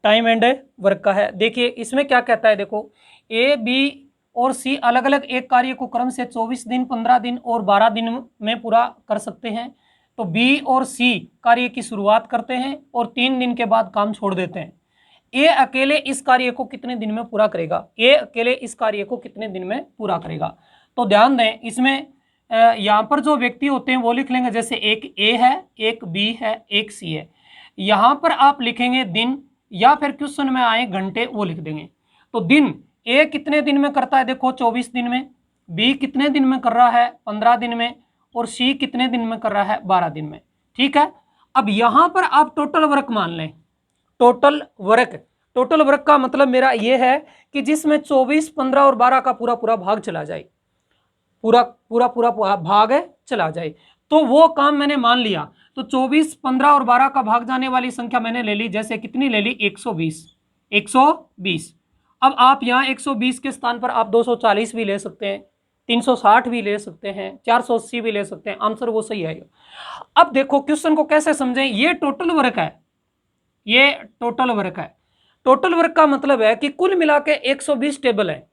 टाइम एंड वर्क का है। देखिए इसमें क्या कहता है, देखो ए, बी और सी अलग अलग एक कार्य को क्रम से 24 दिन, 15 दिन और 12 दिन में पूरा कर सकते हैं। तो बी और सी कार्य की शुरुआत करते हैं और 3 दिन के बाद काम छोड़ देते हैं। ए अकेले इस कार्य को कितने दिन में पूरा करेगा, ए अकेले इस कार्य को कितने दिन में पूरा करेगा। तो ध्यान दें, इसमें यहाँ पर जो व्यक्ति होते हैं वो लिख लेंगे, जैसे एक ए है, एक बी है, एक सी है। यहाँ पर आप लिखेंगे दिन, या फिर क्वेश्चन में आए घंटे, वो लिख देंगे। तो दिन ए कितने दिन में करता है, देखो 24 दिन में, बी कितने दिन में कर रहा है, 15 दिन में, और सी कितने दिन में कर रहा है, 12 दिन में। ठीक है, अब यहां पर आप टोटल वर्क मान लें। टोटल वर्क का मतलब मेरा यह है कि जिसमें 24, 15 और 12 का पूरा पूरा भाग चला जाए, पूरा भाग चला जाए, तो वो काम मैंने मान लिया। तो 24, 15 और 12 का भाग जाने वाली संख्या मैंने ले ली, जैसे कितनी ले ली, 120। अब आप यहाँ 120 के स्थान पर आप 240 भी ले सकते हैं, 360 भी ले सकते हैं, 480 भी ले सकते हैं, आंसर वो सही आएगा। अब देखो क्वेश्चन को कैसे समझें, ये टोटल वर्क है, ये टोटल वर्क है। टोटल वर्क का मतलब है कि कुल मिला के 120 टेबल है,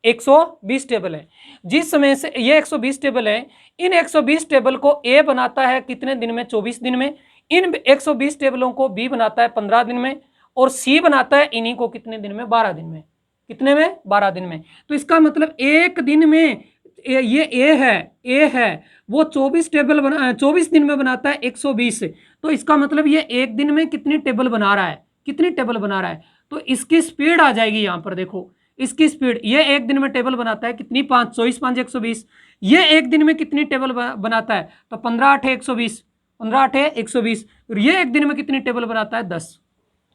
120 टेबल है। जिस समय से ये 120 टेबल है, इन 120 टेबल को ए बनाता है कितने दिन में, 24 दिन में। इन 120 टेबलों को बी बनाता है 15 दिन में, और सी बनाता है इन्हीं को कितने दिन में, 12 दिन में। कितने में, 12 दिन में। तो इसका मतलब एक दिन में ये ए है वो 24 टेबल 24 दिन में बनाता है 120। तो इसका मतलब ये एक दिन में कितनी टेबल बना रहा है, कितनी टेबल बना रहा है। तो इसकी स्पीड आ जाएगी यहाँ पर, देखो इसकी स्पीड, ये एक दिन में टेबल बनाता है कितनी, 5, 24, 5, 120। ये एक दिन में कितनी टेबल बनाता है, तो 15, 8, 120, 15, 8, 120। और ये एक दिन में कितनी टेबल बनाता है, 10।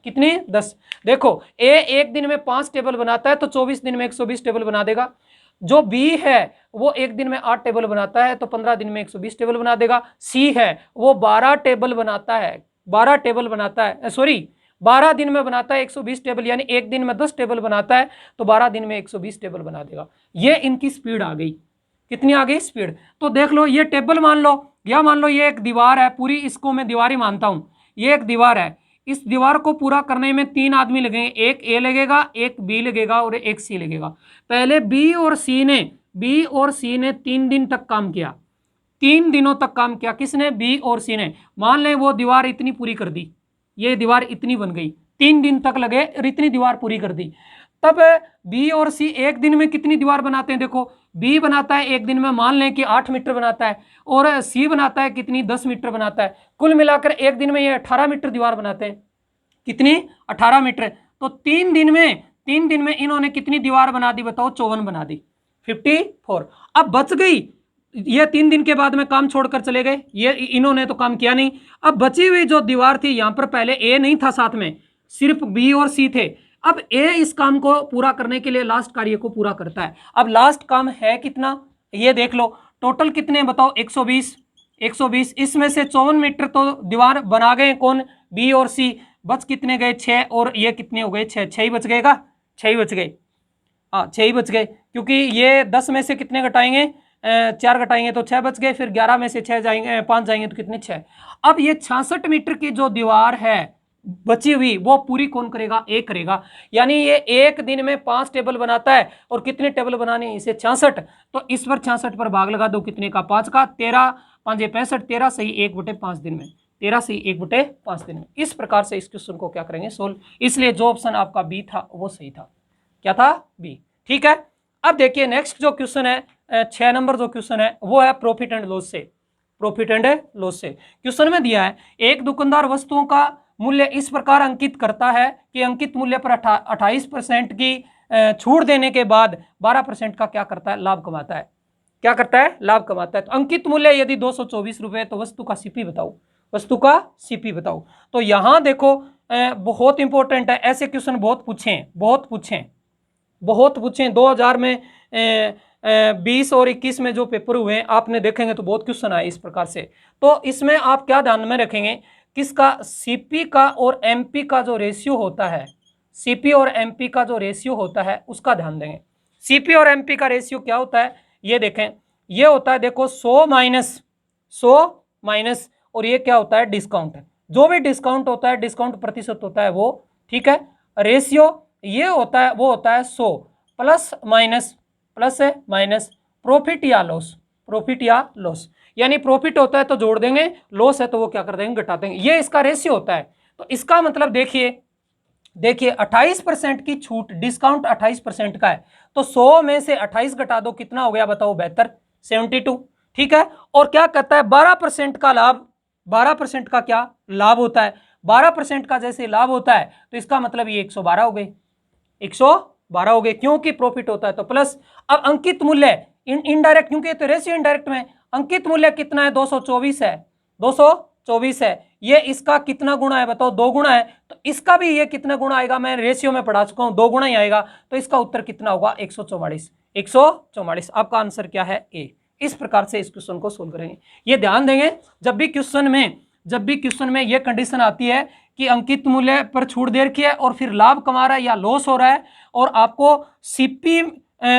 कितनी, 10। देखो ए एक दिन में 5 टेबल बनाता है तो 24 दिन में 120 टेबल बना देगा। जो बी है वो एक दिन में 8 टेबल बनाता है तो 15 दिन में 120 टेबल बना देगा। सी है वो 12 टेबल बनाता है, 12 टेबल बनाता है, सॉरी 12 दिन में बनाता है 120 टेबल, यानी एक दिन में 10 टेबल बनाता है तो 12 दिन में 120 टेबल बना देगा। ये इनकी स्पीड आ गई, कितनी आ गई, स्पीड। तो देख लो ये टेबल मान लो, या मान लो ये एक दीवार है पूरी, इसको मैं दीवार ही मानता हूं, ये एक दीवार है। इस दीवार को पूरा करने में 3 आदमी लगेंगे, एक ए लगेगा, एक बी लगेगा और एक सी लगेगा। पहले बी और सी ने 3 दिन तक काम किया, 3 दिनों तक काम किया। किसने, बी और सी ने। मान लें वो दीवार इतनी पूरी कर दी, ये दीवार इतनी बन गई, 3 दिन तक लगे और इतनी दीवार पूरी कर दी। तब बी और सी एक दिन में कितनी दीवार बनाते हैं, देखो बी बनाता है एक दिन में मान लें कि 8 मीटर बनाता है, और सी बनाता है कितनी, 10 मीटर बनाता है। कुल मिलाकर एक दिन में ये 18 मीटर दीवार बनाते हैं, कितनी, 18 मीटर। तो 3 दिन में इन्होंने कितनी दीवार बना दी, बताओ, 54 बना दी, 54। अब बच गई, ये 3 दिन के बाद में काम छोड़कर चले गए, ये इन्होंने तो काम किया नहीं। अब बची हुई जो दीवार थी, यहां पर पहले ए नहीं था साथ में, सिर्फ बी और सी थे। अब ए इस काम को पूरा करने के लिए लास्ट कार्य को पूरा करता है। अब लास्ट काम है कितना, ये देख लो, टोटल कितने बताओ, 120। इसमें से 54 मीटर तो दीवार बना गए कौन, बी और सी। बच कितने गए, 6, और ये कितने हो गए, 6 ही बच गएगा, 6 ही बच गए, हाँ 6 ही बच गए, क्योंकि ये 10 में से कितने घटाएंगे, 4 घटाएंगे तो 6 बच गए, फिर 11 में से 6 जाएंगे, 5 जाएंगे तो कितने, 6। अब ये 66 मीटर की जो दीवार है बची हुई, वो पूरी कौन करेगा, ए करेगा। यानी ये एक दिन में 5 टेबल बनाता है, और कितने टेबल बनाने हैं इसे, 66। तो इस पर 66 पर भाग लगा दो, कितने का, 5 का। 13, 5 65, 13 सही 1/5 दिन में, 13 सही 1/5 दिन में। इस प्रकार से इस क्वेश्चन को क्या करेंगे, सोल्व। इसलिए जो ऑप्शन आपका बी था वो सही था, क्या था, बी। ठीक है, अब देखिए नेक्स्ट जो क्वेश्चन है, 6 नंबर जो क्वेश्चन है वो है प्रॉफिट एंड लॉस से। प्रॉफिट एंड लॉस से। क्वेश्चन में दिया है एक दुकानदार वस्तुओं का मूल्य इस प्रकार अंकित करता है कि अंकित मूल्य पर 28% की छूट देने के बाद 12% का क्या करता है, लाभ कमाता है। क्या करता है, लाभ कमाता है। तो अंकित मूल्य यदि 224 रुपए, तो वस्तु का सीपी बताओ, वस्तु का सीपी बताओ। तो यहां देखो बहुत इंपॉर्टेंट है, ऐसे क्वेश्चन बहुत पूछे 2000 में 20 और 21 में जो पेपर हुए आपने देखेंगे तो बहुत क्वेश्चन आए इस प्रकार से। तो इसमें आप क्या ध्यान में रखेंगे, किसका, सीपी का और एमपी का जो रेशियो होता है, सीपी और एमपी का जो रेशियो होता है उसका ध्यान देंगे। सीपी और एमपी का रेशियो क्या होता है, ये देखें, ये होता है देखो 100 माइनस और ये क्या होता है, डिस्काउंट। जो भी डिस्काउंट होता है, डिस्काउंट प्रतिशत होता है वो, ठीक है। रेशियो ये होता है, वो होता है 100 प्लस माइनस प्रॉफिट या लॉस, यानी प्रॉफिट होता है तो जोड़ देंगे, लॉस है तो वो क्या कर देंगे, घटा देंगे। ये इसका रेशियो होता है। तो इसका मतलब देखिए 28% की छूट, डिस्काउंट 28% का है, तो 100 में से 28 घटा दो, कितना हो गया बताओ, 72, 72, ठीक है। और क्या कहता है, 12% का लाभ, 12% का क्या लाभ होता है, 12% का जैसे लाभ होता है तो इसका मतलब ये 112 हो गए, 112 हो गए, क्योंकि प्रॉफिट होता है तो प्लस। अब अंकित मूल्य इनडायरेक्ट, क्योंकि तो रेशियो इनडायरेक्ट में, अंकित मूल्य कितना है, 224 है, 224 है। ये इसका कितना गुना है बताओ, 2 गुना है। तो इसका भी ये कितना गुना आएगा, मैं रेशियो में पढ़ा चुका हूं, 2 गुना ही आएगा। तो इसका उत्तर कितना होगा, 144, 144। आपका आंसर क्या है, ए। इस प्रकार से इस क्वेश्चन को सोल्व करेंगे। ये ध्यान देंगे, जब भी क्वेश्चन में ये कंडीशन आती है कि अंकित मूल्य पर छूट दे रखी है और फिर लाभ कमा रहा है या लॉस हो रहा है, और आपको सीपी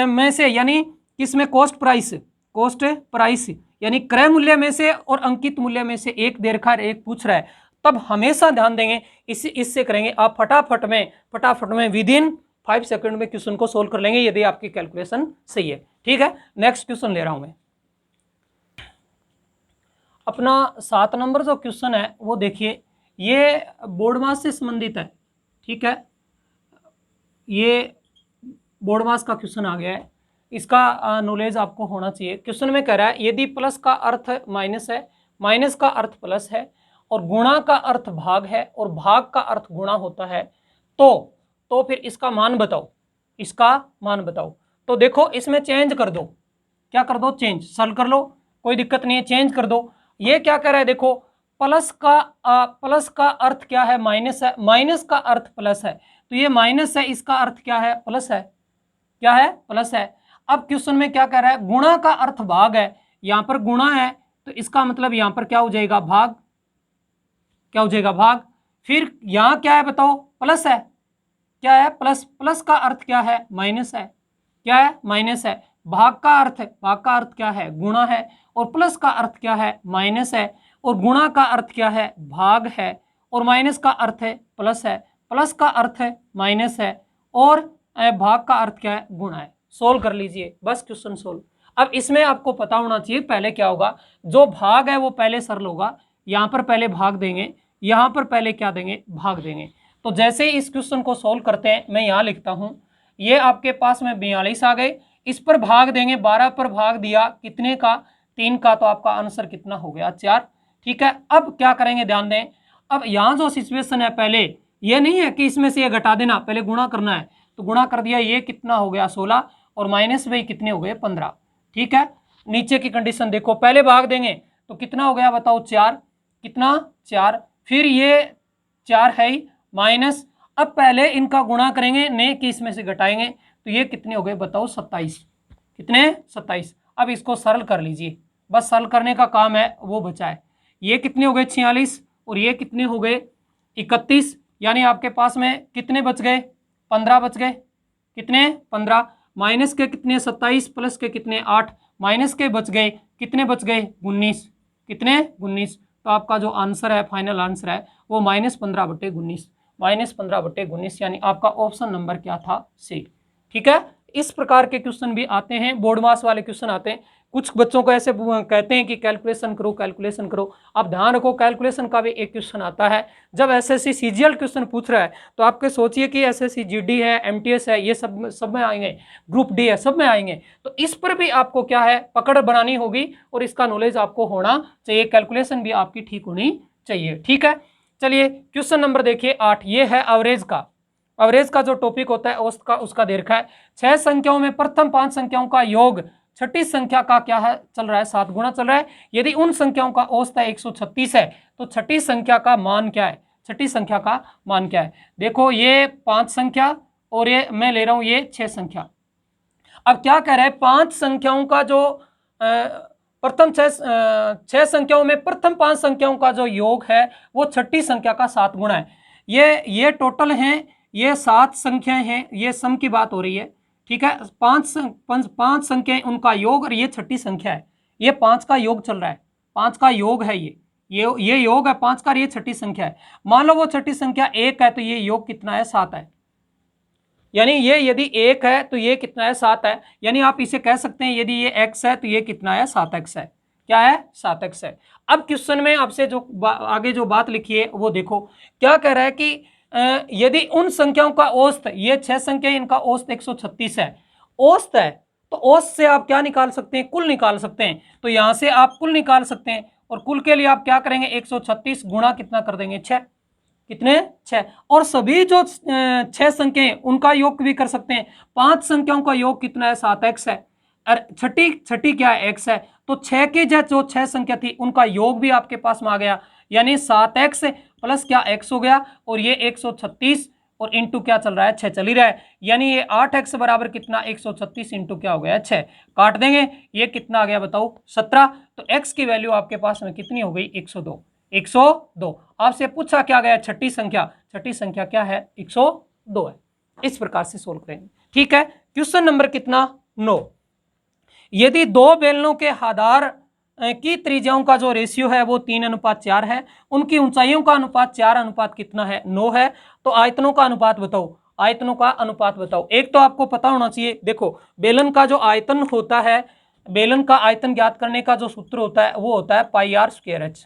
में से, यानी किसमें, कॉस्ट प्राइस यानी क्रय मूल्य में से और अंकित मूल्य में से एक दे रखा है, एक पूछ रहा है, तब हमेशा ध्यान देंगे, इससे करेंगे आप फटाफट में विद इन 5 सेकंड में क्वेश्चन को सोल्व कर लेंगे, यदि आपकी कैलकुलेशन सही है, ठीक है। नेक्स्ट क्वेश्चन ले रहा हूं मैं, अपना 7 नंबर जो क्वेश्चन है वो देखिए, ये बोर्ड मास से संबंधित है, ठीक है। ये बोर्ड मास का क्वेश्चन आ गया है, इसका नॉलेज आपको होना चाहिए। क्वेश्चन में कह रहा है यदि प्लस का अर्थ माइनस है, माइनस का अर्थ प्लस है, और गुणा का अर्थ भाग है, और भाग का अर्थ गुणा होता है, तो फिर इसका मान बताओ, तो देखो इसमें चेंज कर दो, क्या कर दो, चेंज, सॉल्व कर लो, कोई दिक्कत नहीं है, चेंज कर दो। ये क्या कर रहा है, देखो प्लस का अर्थ क्या है, माइनस है, माइनस का अर्थ प्लस है, तो ये माइनस है, इसका अर्थ क्या है, प्लस है, क्या है, प्लस है। अब क्वेश्चन में क्या कह रहा है, गुणा का अर्थ भाग है, यहां पर गुणा है तो इसका मतलब यहां पर क्या हो जाएगा, भाग, क्या हो जाएगा, भाग। फिर यहां क्या है बताओ, प्लस है, क्या है, प्लस का अर्थ क्या है, माइनस है, क्या है, माइनस है। भाग का अर्थ क्या है, गुणा है, और प्लस का अर्थ क्या है, माइनस है, और गुणा का अर्थ क्या है, भाग है, और माइनस का अर्थ है प्लस है, प्लस का अर्थ है माइनस है, और भाग का अर्थ क्या है, गुणा है। सोल्व कर लीजिए, बस क्वेश्चन सोल्व। अब इसमें आपको पता होना चाहिए पहले क्या होगा, जो भाग है वो पहले सरल होगा, यहाँ पर पहले भाग देंगे, यहाँ पर पहले क्या देंगे, भाग देंगे। तो जैसे ही इस क्वेश्चन को सोल्व करते हैं, मैं यहाँ लिखता हूँ, ये आपके पास में 42 आ गए, इस पर भाग देंगे, 12 पर भाग दिया कितने का, 3 का, तो आपका आंसर कितना हो गया, 4, ठीक है। अब क्या करेंगे, ध्यान दें, अब यहाँ जो सिचुएशन है, पहले ये नहीं है कि इसमें से ये घटा देना, पहले गुणा करना है, तो गुणा कर दिया, ये कितना हो गया 16, और माइनस में कितने हो गए 15, ठीक है। नीचे की कंडीशन देखो, पहले भाग देंगे तो कितना हो गया बताओ, 4, कितना, 4, फिर ये 4 है ही, माइनस, अब पहले इनका गुणा करेंगे, ने कि इसमें से घटाएंगे, तो ये कितने हो गए बताओ, 27, कितने, 27। अब इसको सरल कर लीजिए, बस सरल करने का काम है, वो बचा है। ये कितने हो गए, 46, और ये कितने हो गए, 31, यानी आपके पास में कितने बच गए, 15 बच गए, कितने, 15, माइनस के कितने, 27, प्लस के कितने, 8, माइनस के बच गए, कितने बच गए, 19, कितने, 19। तो आपका जो आंसर है, फाइनल आंसर है वो -15/19, -15/19, यानी आपका ऑप्शन नंबर क्या था, सी, ठीक है। इस प्रकार के क्वेश्चन भी आते हैं, बोर्ड मास वाले क्वेश्चन आते हैं। कुछ बच्चों को ऐसे कहते हैं कि कैलकुलेशन करो कैलकुलेशन करो। अब ध्यान रखो, कैलकुलेशन का भी एक क्वेश्चन आता है जब एसएससी सीजीएल क्वेश्चन पूछ रहा है, तो आपके सोचिए कि एसएससी जीडी है, एमटीएस है, ये सब में आएंगे, ग्रुप डी है, सब में आएंगे। तो इस पर भी आपको क्या है, पकड़ बनानी होगी और इसका नॉलेज आपको होना चाहिए, कैलकुलेशन भी आपकी ठीक होनी चाहिए। ठीक है, चलिए क्वेश्चन नंबर देखिए 8, ये है एवरेज का। एवरेज का जो टॉपिक होता है औसत का, उसका दे रखा है 6 संख्याओं में प्रथम 5 संख्याओं का योग छठी संख्या का क्या है, चल रहा है 7 गुना चल रहा है। यदि उन संख्याओं का औसत है 136 है तो छठी संख्या का मान क्या है, छठी संख्या का मान क्या है। देखो ये 5 संख्या और ये मैं ले रहा हूं ये 6 संख्या। अब क्या कह रहे हैं, 5 संख्याओं का जो प्रथम 6 संख्याओं में प्रथम 5 संख्याओं का जो योग है वो छठी संख्या का 7 गुना है। ये टोटल हैं, ये 7 संख्याएं हैं, ये सम की बात हो रही है। ठीक है, 5 संख्याएं उनका योग और ये छठी संख्या है, ये 5 का योग चल रहा है, 5 का योग है ये योग है 5 का, ये छठी संख्या है। मान लो वो छठी संख्या 1 है तो ये योग कितना है, 7 है। यानी ये यदि 1 है तो ये कितना है, 7 है। यानी आप इसे कह सकते हैं यदि ये x है तो ये कितना है, 7x है। क्या है, 7x है। अब क्वेश्चन में आपसे जो आगे जो बात लिखी है वो देखो, क्या कह रहा है कि यदि उन संख्याओं का औसत, ये 6 संख्या इनका औसत 136 है, औसत है तो औसत से आप क्या निकाल सकते हैं, कुल निकाल सकते हैं। तो यहां से आप कुल निकाल सकते हैं और कुल के लिए आप क्या करेंगे, 136 गुणा कितना कर देंगे, 6, कितने, 6। और सभी जो 6 संख्याएं उनका योग भी कर सकते हैं। 5 संख्याओं का योग कितना है, 7x है, और छठी क्या है, x है। तो 6 की जो 6 संख्या थी उनका योग भी आपके पास में आ गया, यानी 7x प्लस क्या x हो गया, और ये 136 और इंटू क्या चल रहा है, 6 चल ही रहा है। यानी ये 8x बराबर कितना, 136 इंटू क्या हो गया, 6। काट देंगे, ये कितना आ गया बताओ, 17। तो x की वैल्यू आपके पास में कितनी हो गई, 102। 102 आपसे पूछा क्या गया, छठी संख्या, छठी संख्या क्या है, 102 है। इस प्रकार से सोल्व करेंगे। ठीक है, क्वेश्चन नंबर कितना, 9। यदि दो बेलनों के आधार की त्रिज्याओं का जो रेशियो है वो 3:4 है, उनकी ऊंचाइयों का अनुपात 4 कितना है, 9 है। तो आयतनों का अनुपात बताओ, आयतनों का अनुपात बताओ। एक तो आपको पता होना चाहिए, देखो बेलन का जो आयतन होता है, बेलन का आयतन ज्ञात करने का जो सूत्र होता है वो होता है πr²h,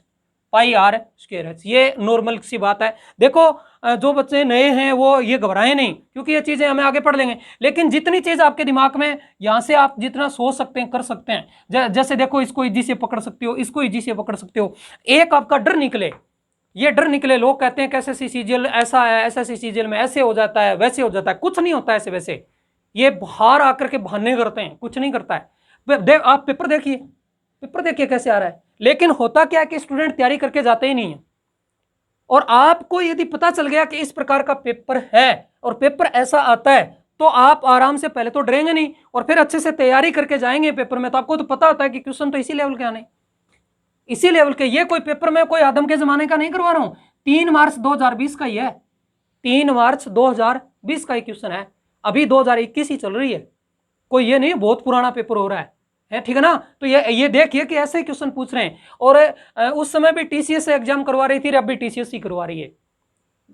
πr²h। ये नॉर्मल सी बात है। देखो जो बच्चे नए हैं वो ये घबराएं नहीं, क्योंकि ये चीजें हमें आगे पढ़ लेंगे। लेकिन जितनी चीज आपके दिमाग में यहाँ से आप जितना सोच सकते हैं कर सकते हैं। जैसे देखो इसको इजी से पकड़ सकते हो, इसको इजी से पकड़ सकते हो। एक आपका डर निकले, ये डर निकले, लोग कहते हैं कैसे सीजीएल ऐसा है, ऐसा सीजीएल में ऐसे हो जाता है, वैसे हो जाता है। कुछ नहीं होता ऐसे वैसे, ये बाहर आकर के बहाने करते हैं, कुछ नहीं करता है। आप पेपर देखिए, पेपर देखिए कैसे आ रहा है। लेकिन होता क्या है कि स्टूडेंट तैयारी करके जाते ही नहीं है। और आपको यदि पता चल गया कि इस प्रकार का पेपर है और पेपर ऐसा आता है, तो आप आराम से, पहले तो डरेंगे नहीं और फिर अच्छे से तैयारी करके जाएंगे पेपर में। तो आपको तो पता होता है कि क्वेश्चन तो इसी लेवल के आने, इसी लेवल के। ये कोई पेपर में कोई आदम के जमाने का नहीं करवा रहा हूं, 3 मार्च 2020 का ही है, 3 मार्च 2020 का ही क्वेश्चन है। अभी 2021 ही चल रही है, कोई ये नहीं बहुत पुराना पेपर हो रहा है, ठीक है ना। तो ये देखिए कि ऐसे क्वेश्चन पूछ रहे हैं। और उस समय भी टीसीएस से एग्जाम करवा रही थी, अब भी टीसीएस ही करवा रही है।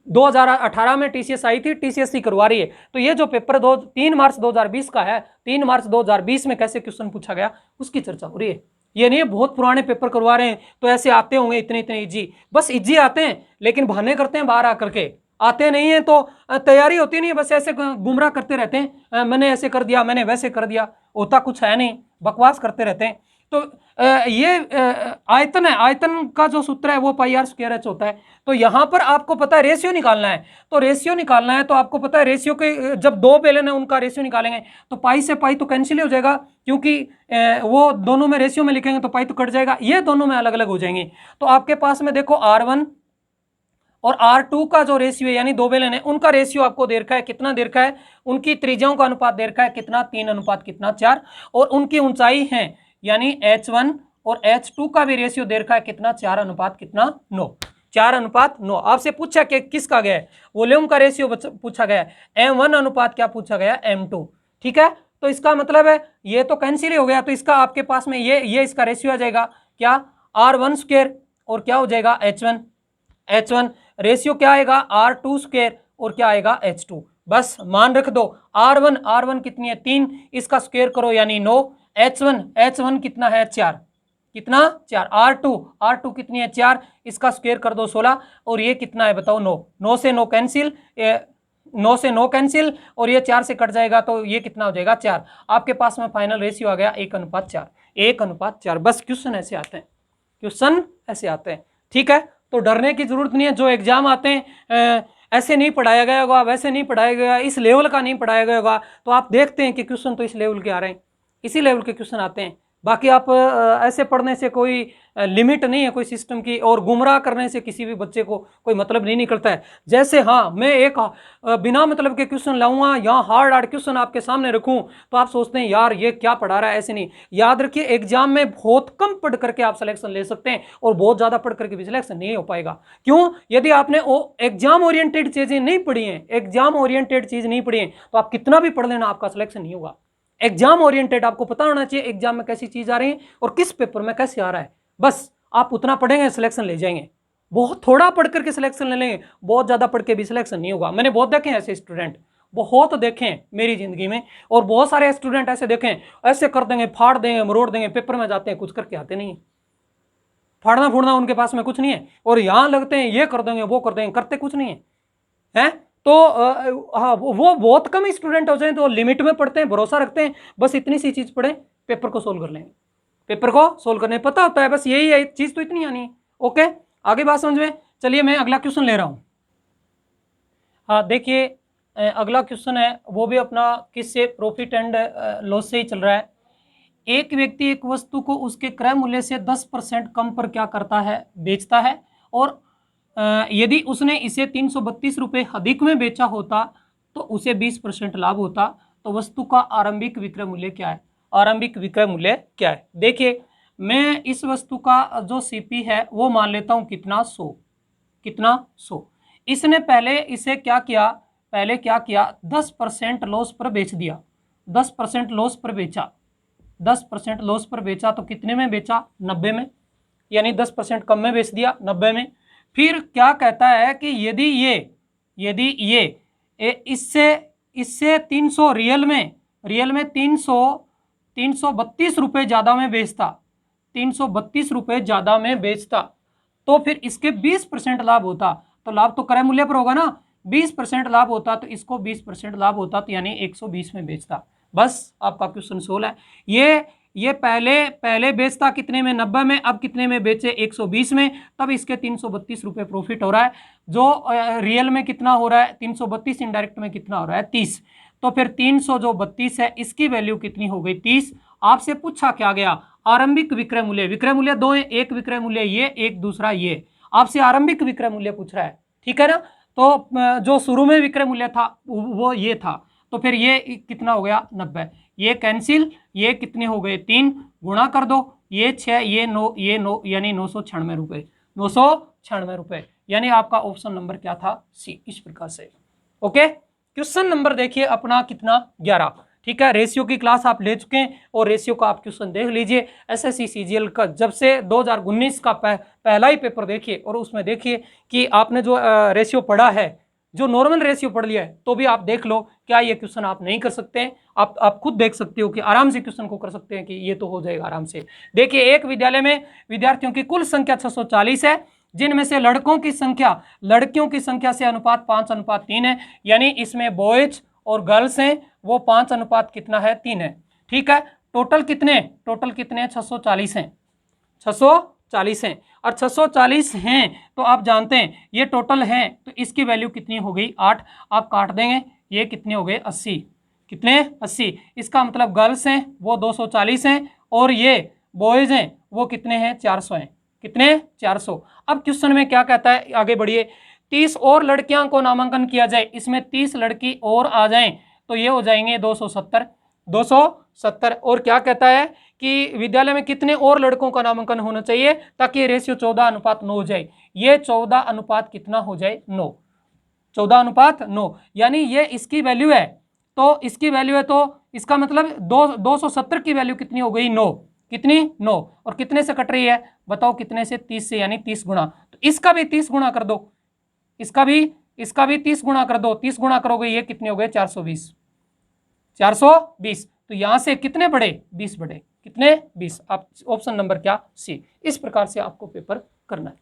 2018 में टीसीएस आई थी, टीसीएस ही करवा रही है। तो ये जो पेपर 3 मार्च 2020 का है, 3 मार्च 2020 में कैसे क्वेश्चन पूछा गया उसकी चर्चा हो रही है। ये नहीं बहुत पुराने पेपर करवा रहे हैं तो ऐसे आते होंगे इतने इतने इजी, बस इजी आते हैं लेकिन बहाने करते हैं बाहर आकर के, आते नहीं है तो तैयारी होती नहीं है, बस ऐसे गुमराह करते रहते हैं। मैंने ऐसे कर दिया, मैंने वैसे कर दिया, होता कुछ है नहीं, बकवास करते रहते हैं। तो ये आयतन है, आयतन का जो सूत्र है वो πr²h होता है। तो यहाँ पर आपको पता है रेशियो निकालना है, तो रेशियो निकालना है तो आपको पता है रेशियो के, जब दो बेलन है उनका रेशियो निकालेंगे तो पाई से पाई तो कैंसिल हो जाएगा, क्योंकि वो दोनों में रेशियो में लिखेंगे तो पाई तो कट जाएगा, ये दोनों में अलग अलग हो जाएंगे। तो आपके पास में देखो R1 और R2 का जो रेशियो है, यानी दो बेलन है उनका रेशियो आपको दे रखा है, कितना दे रखा है, उनकी त्रिज्याओं का अनुपात दे रखा है कितना, 3:4, और उनकी ऊंचाई है यानी H1 और H2 का भी रेशियो दे रखा है कितना, 4:9, 4:9। आपसे पूछा कि किसका गया है, वॉल्यूम का रेशियो पूछा गया है, M1 अनुपात क्या पूछा गया, M2। ठीक है, तो इसका मतलब है ये तो कैंसिल ही हो गया, तो इसका आपके पास में ये इसका रेशियो आ जाएगा क्या, R1² और क्या हो जाएगा H1 रेशियो क्या आएगा, R2² और क्या आएगा H2। बस मान रख दो, R1 कितनी है, 3, इसका स्क्वायर करो यानी 9, H1 कितना है 4, कितना 4, R2 कितनी है 4, इसका स्क्वायर कर दो 16, और ये कितना है बताओ 9, 9 से 9 कैंसिल, 9 से 9 कैंसिल, और ये 4 से कट जाएगा तो ये कितना हो जाएगा 4। आपके पास में फाइनल रेशियो आ गया 1:4, 1:4। बस क्वेश्चन ऐसे आते हैं, क्वेश्चन ऐसे आते हैं, ठीक है। तो डरने की जरूरत नहीं है, जो एग्जाम आते हैं ऐसे नहीं पढ़ाया गया होगा, वैसे नहीं पढ़ाया गया, इस लेवल का नहीं पढ़ाया गया होगा, तो आप देखते हैं कि क्वेश्चन तो इस लेवल के आ रहे हैं, इसी लेवल के क्वेश्चन आते हैं। बाकी आप ऐसे पढ़ने से कोई लिमिट नहीं है कोई सिस्टम की, और गुमराह करने से किसी भी बच्चे को कोई मतलब नहीं निकलता है। जैसे हाँ मैं एक बिना मतलब के क्वेश्चन लाऊंगा, यहाँ हार्ड क्वेश्चन आपके सामने रखूं, तो आप सोचते हैं यार ये क्या पढ़ा रहा है, ऐसे नहीं। याद रखिए एग्जाम में बहुत कम पढ़ करके आप सिलेक्शन ले सकते हैं, और बहुत ज्यादा पढ़ करके भी सिलेक्शन नहीं हो पाएगा। क्यों? यदि आपने एग्जाम ओरिएंटेड चीजें नहीं पढ़ी हैं, एग्जाम ओरिएंटेड चीज नहीं पढ़ी है, तो आप कितना भी पढ़ लेना आपका सिलेक्शन नहीं होगा। एग्जाम ओरिएंटेड आपको पता होना चाहिए एग्जाम में कैसी चीज आ रही है और किस पेपर में कैसे आ रहा है, बस आप उतना पढ़ेंगे सिलेक्शन ले जाएंगे। बहुत थोड़ा पढ़ करके सिलेक्शन ले लेंगे, बहुत ज्यादा पढ़ के भी सिलेक्शन नहीं होगा। मैंने बहुत देखे हैं ऐसे स्टूडेंट, बहुत देखे हैं मेरी जिंदगी में, और बहुत सारे स्टूडेंट ऐसे देखे हैं, ऐसे कर देंगे, फाड़ देंगे, मरोड़ देंगे, पेपर में जाते हैं कुछ करके आते नहीं है, फाड़ना फूड़ना उनके पास में कुछ नहीं है, और यहां लगते हैं ये कर देंगे वो कर देंगे, करते कुछ नहीं है, हैं? तो हाँ वो बहुत कम स्टूडेंट हो जाए तो लिमिट में पढ़ते हैं, भरोसा रखते हैं, बस इतनी सी चीज पढ़े पेपर को सोल्व कर लेंगे, पेपर को सोल्व करने पता होता है, बस यही है चीज, तो इतनी आनी है। ओके, आगे बात समझ में। चलिए मैं अगला क्वेश्चन ले रहा हूं। हाँ देखिए अगला क्वेश्चन है वो भी अपना किससे, प्रॉफिट एंड लॉस से ही चल रहा है। एक व्यक्ति एक वस्तु को उसके क्रय मूल्य से 10% कम पर क्या करता है, बेचता है, और यदि उसने इसे 332 रुपये अधिक में बेचा होता तो उसे 20% लाभ होता, तो वस्तु का आरंभिक विक्रय मूल्य क्या है? आरंभिक विक्रय मूल्य क्या है? देखिए मैं इस वस्तु का जो सीपी है वो मान लेता हूं कितना 100, कितना 100। इसने पहले इसे क्या किया, पहले क्या किया 10% लॉस पर बेच दिया, 10% लॉस पर बेचा, 10% लॉस पर बेचा, तो कितने में बेचा 90 में, यानी 10% कम में बेच दिया 90 में। फिर क्या कहता है कि यदि ये इससे 300 रियल में 332 रुपये ज़्यादा में बेचता, 332 रुपये ज़्यादा में बेचता, तो फिर इसके 20% लाभ होता, तो लाभ तो क्रय मूल्य पर होगा ना, 20% लाभ होता तो इसको 20% लाभ होता, तो यानी 120 में बेचता। बस आपका क्वेश्चन सोल्व है। ये पहले बेचता कितने में 90 में, अब कितने में बेचे 120 में, तब इसके 332 रुपये प्रॉफिट हो रहा है। जो रियल में कितना हो रहा है 332, इनडायरेक्ट में कितना हो रहा है 30, तो फिर 300 जो 32 है इसकी वैल्यू कितनी हो गई 30। आपसे पूछा क्या गया, आरंभिक विक्रय मूल्य, विक्रय मूल्य दो है, एक विक्रय मूल्य ये, एक दूसरा ये, आपसे आरंभिक विक्रय मूल्य पूछ रहा है, ठीक है ना। तो जो शुरू में विक्रय मूल्य था वो ये था, तो फिर ये कितना हो गया 90, ये कैंसिल, ये कितने हो गए 3, गुणा कर दो, ये 6, ये 9 यानी 996 रुपये, 996 रुपये, यानी आपका ऑप्शन नंबर क्या था सी, इस प्रकार से। ओके, क्वेश्चन नंबर देखिए अपना कितना 11, ठीक है। रेशियो की क्लास आप ले चुके हैं और रेशियो का आप क्वेश्चन देख लीजिए। एसएससी सीजीएल का जब से 2019 का पहला ही पेपर देखिए, और उसमें देखिए कि आपने जो रेशियो पढ़ा है, जो नॉर्मल रेशियो पढ़ लिया है, तो भी आप देख लो क्या ये क्वेश्चन आप नहीं कर सकते हैं। आप खुद देख सकते हो कि आराम से क्वेश्चन को कर सकते हैं कि ये तो हो जाएगा आराम से। देखिए एक विद्यालय में विद्यार्थियों की कुल संख्या 640 है, जिनमें से लड़कों की संख्या लड़कियों की संख्या से अनुपात 5:3 है, यानी इसमें बॉयज और गर्ल्स हैं वो 5 कितना है 3 है, ठीक है। टोटल कितने 640 हैं, 640 हैं, और 640 हैं तो आप जानते हैं ये टोटल हैं, तो इसकी वैल्यू कितनी हो गई 8, आप काट देंगे, ये कितने हो गए 80, कितने 80, इसका मतलब गर्ल्स हैं वो 240 हैं, और ये बॉयज हैं वो कितने हैं 400 हैं, कितने 400। अब क्वेश्चन में क्या कहता है, आगे बढ़िए, 30 और लड़कियां को नामांकन किया जाए, इसमें 30 लड़की और आ जाएं तो ये हो जाएंगे 270। और क्या कहता है कि विद्यालय में कितने और लड़कों का नामांकन होना चाहिए ताकि ये रेशियो 14:9 हो जाए, ये 14 कितना हो जाए 9, 14:9, यानी ये इसकी वैल्यू है, तो इसकी वैल्यू है, तो इसका मतलब 270 की वैल्यू कितनी हो गई 9, कितनी 9, और कितने से कट रही है बताओ, कितने से 30 से, यानी 30 गुना, तो इसका भी 30 गुना कर दो, इसका भी 30 गुना कर दो, 30 गुना करोगे ये कितने हो गए 420, तो यहाँ से कितने बढ़े, 20 बढ़े, कितने, 20। आप ऑप्शन नंबर क्या, सी। इस प्रकार से आपको पेपर करना है,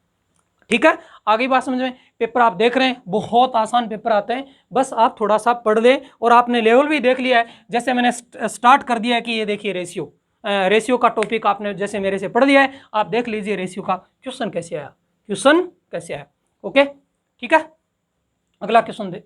ठीक है। आगे बात समझ में, पेपर आप देख रहे हैं बहुत आसान पेपर आते हैं, बस आप थोड़ा सा पढ़ लें। और आपने लेवल भी देख लिया है, जैसे मैंने स्टार्ट कर दिया है कि ये देखिए रेशियो का टॉपिक आपने जैसे मेरे से पढ़ लिया है, आप देख लीजिए रेशियो का क्वेश्चन कैसे आया, क्वेश्चन कैसे आया। ओके, ठीक है। अगला क्वेश्चन दे,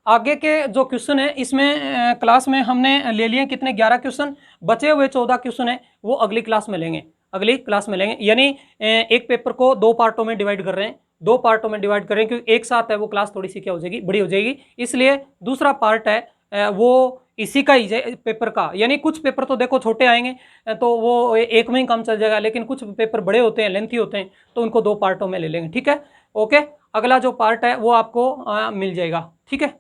आगे के जो क्वेश्चन है इसमें क्लास में हमने ले लिए कितने, 11 क्वेश्चन। बचे हुए 14 क्वेश्चन है वो अगली क्लास में लेंगे, अगली क्लास में लेंगे। यानी एक पेपर को 2 पार्टों में डिवाइड कर रहे हैं, 2 पार्टों में डिवाइड करें, क्योंकि एक साथ है वो क्लास थोड़ी सी क्या हो जाएगी, बड़ी हो जाएगी। इसलिए दूसरा पार्ट है वो इसी का ही पेपर का, यानी कुछ पेपर तो देखो छोटे आएंगे तो वो एक में ही काम चल जाएगा, लेकिन कुछ पेपर बड़े होते हैं, लेंथी होते हैं, तो उनको 2 पार्टों में ले लेंगे, ठीक है। ओके, अगला जो पार्ट है वो आपको मिल जाएगा, ठीक है।